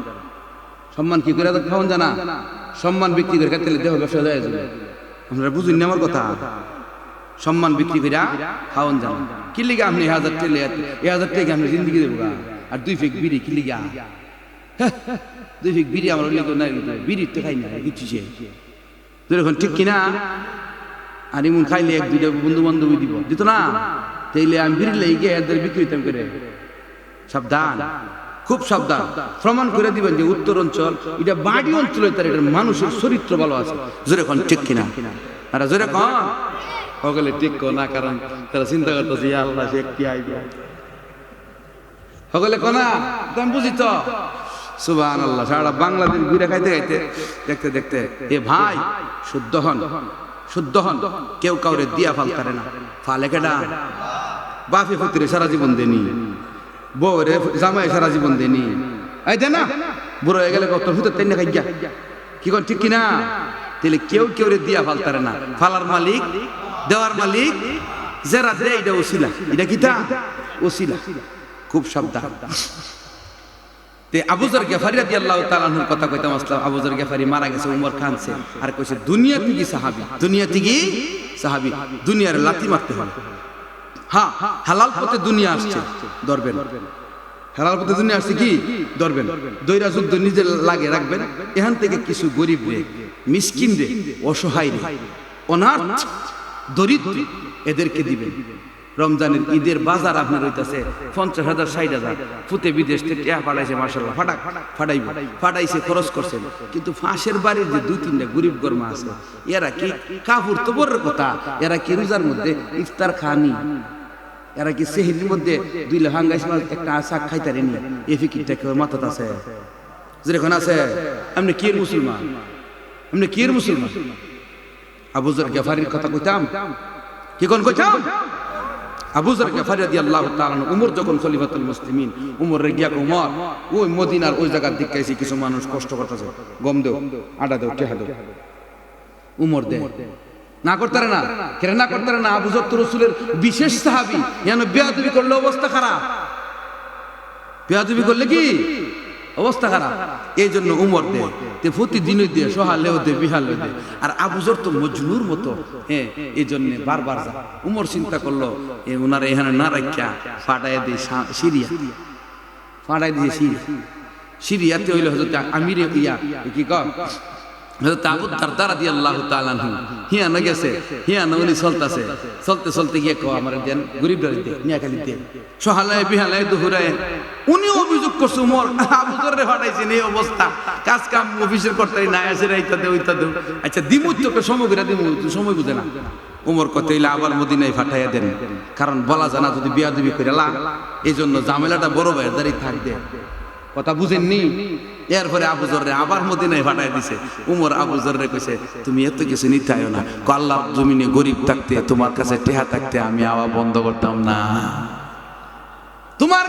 সম্মান কি করে খাওয়ান জানা? সম্মান বিক্রি করে খেতে দেহ ব্যবসা যায়, আমরা বুঝুন না আমার কথা। সম্মান বিক্রি করে খাওয়ান জানা কি লিগা? আপনি 1000 টাকা আমরা জিন্দগি দেবো, আর 2 ফিক বিড়ি কি লিগা? 2 ফিক বিড়ি আমরা বিড়ি তো খাই না কিছু, যখন ঠিক কিনা? আর এমন খাইলে 1-2টা বন্ধু বান্ধবী দিত না, তাইলে আমি বিড়ি লেগে এদের বিক্রি হইতাম করে। সাবধান, খুব সাবধান। প্রমাণ করে দিবেন যে উত্তর অঞ্চল এটা বাড়ি অঞ্চলে তার এটার মানুষের চরিত্র ভালো আছে। জোরে কোন ঠিক কিনা? আর জোরে কোন সকলে ঠিক না, কারণ তারা চিন্তা করতেছে আল্লাহ সে একটি আইবে, সকলে কোনা আমি বুঝি তো। সুবহানাল্লাহ, সারা বাংলাদেশ ঘুরে খাইতে খাইতে দেখতে দেখতে এ ভাই শুদ্ধ হন, শুদ্ধ হন। কেউ কাউরে দিয়া ফালতারে না, ফালে কেডা? বাপে পুত্রে সারা জীবন দেনি, বউরে জামাই সারা জীবন দেনি, এই দে না বুড়ো হয়ে গেলে কত হুতে তেন খাই গিয়া, কি কোন ঠিক কিনা? তাহলে কেউ কেউ রে দিয়া ফালতারে না, ফালার মালিক দেওয়ার মালিক যারা দেয়, এটা ওসিলা, এটা কি তা ওসিলা। খুব সাবধান। তে আবু যর গিফারি রাদিয়াল্লাহু তাআলা আনহুর কথা কইতাম আসলাম। আবু যর গিফারি মারা গেছে, উমর কাঁদছে আর কইছে দুনিয়া থেকে সাহাবী, দুনিয়া থেকে সাহাবী, দুনিয়ার লাথি মারতে হবে। হ্যাঁ, হালাল পথে দুনিয়া আসছে, ধরবেন। হালাল পথে দুনিয়া আসছে কি ধরবেন, দৈরা যুদ্ধ নিজে লাগে রাখবেন। এখান থেকে কিছু গরিব রে, মিসকিন রে, অসহায় রে, অনাথ, দরিদ্র এদেরকে দিবেন। রমজানের ঈদের বাজার আপনার হইতাছে 50,000 60,000, ফুতে বিদেশ থেকে টাকা পাঠাইছে, মাশাআল্লাহ ফাটাইছে, খরচ করছেন। কিন্তু ফাঁসের বাড়ির যে 2-3টা গরিব গরমা আছে, এরা কি কাপড় তো বড় কথা, এরা কি রোজার মধ্যে ইফতার খানি, এরা কি সেহরির মধ্যে 2 লাহাঙ্গাইস মাছ একটা শাক খাইতারে নি, এ ফিকিরটা কেউ মাথাত আছে যেরকম আছে। আপনি কি মুসলমান, আপনি কি মুসলমান? আবু যর গিফারির কথা কইতাম, কি কোন কইতাম? আবু যর গিফারি রাদিয়াল্লাহু তাআলা আনহু উমর যখন খলিফাতুল মুসলিমিন, উমর রে গিয়া উমর ওই মদিনার ওই জায়গার দিকে আইছে, কিছু মানুষ কষ্ট করতেছে, গম দেও, আটা দেও, টেহা দেও। উমর দে না করতারে না, কেন না করতারে না? আবু যর তো রাসূলের বিশেষ সাহাবী, যেন বেয়াদবি করলে অবস্থা খারাপ, বেয়াদবি করলে কি অবস্থা খারাপ। এই জন্য উমর দে, তে প্রতিদিনই দিয়ে, সহালেও দে, বিহালেও দে। আর আবু যর তো মজনুর মতো, হ্যাঁ, এই জন্য বারবার যা। উমর চিন্তা করলো ওনারা এখানে না রাখিয়া ফাটাই দিয়ে সিরিয়া, ফাটাই দিয়ে সিরিয়াতে হইলে হযরত আমির ইয়া কি কয় হযরত আবু দারদা রাদিয়াল্লাহু তাআলা আনহু হিয়া না গেছে, হিয়া না উনি চলতেছে, চলতে চলতে গিয়ে কো আমার দেন গরিব দাঁড়িয়ে নিয়া খালি দে, সহালায় বিহালায় দুহুরায়। উনি অভিযোগ করছে উমর আবু যররে ফাটাইছেন এই অবস্থা, কাজ কাম অফিসের করতে না আসে, এইটা দে ওইটা দে। আচ্ছা দিমু তোকে সময় করে দিমু, সময় বুঝে না। উমর কত হইলে আবার মদিনায় ফাটাইয়া দেন, কারণ বলা জানা যদি বিয়াদবি করে লাগ, এই জন্য ঝামেলাটা বড় ভাইয়ের দাঁড়িয়ে থাকবে। কথা বুঝেননি? এরপরে আবু যররে আবার মদিনায় ফাটাই দিছে। উমর আবু যররে কইছে তুমি এত কিছু নিতে আইও না, আল্লাহর জমিনে গরিব থাকতে, তোমার কাছে টেহা থাকতে আমি আওয়া বন্ধ করতাম না। তোমার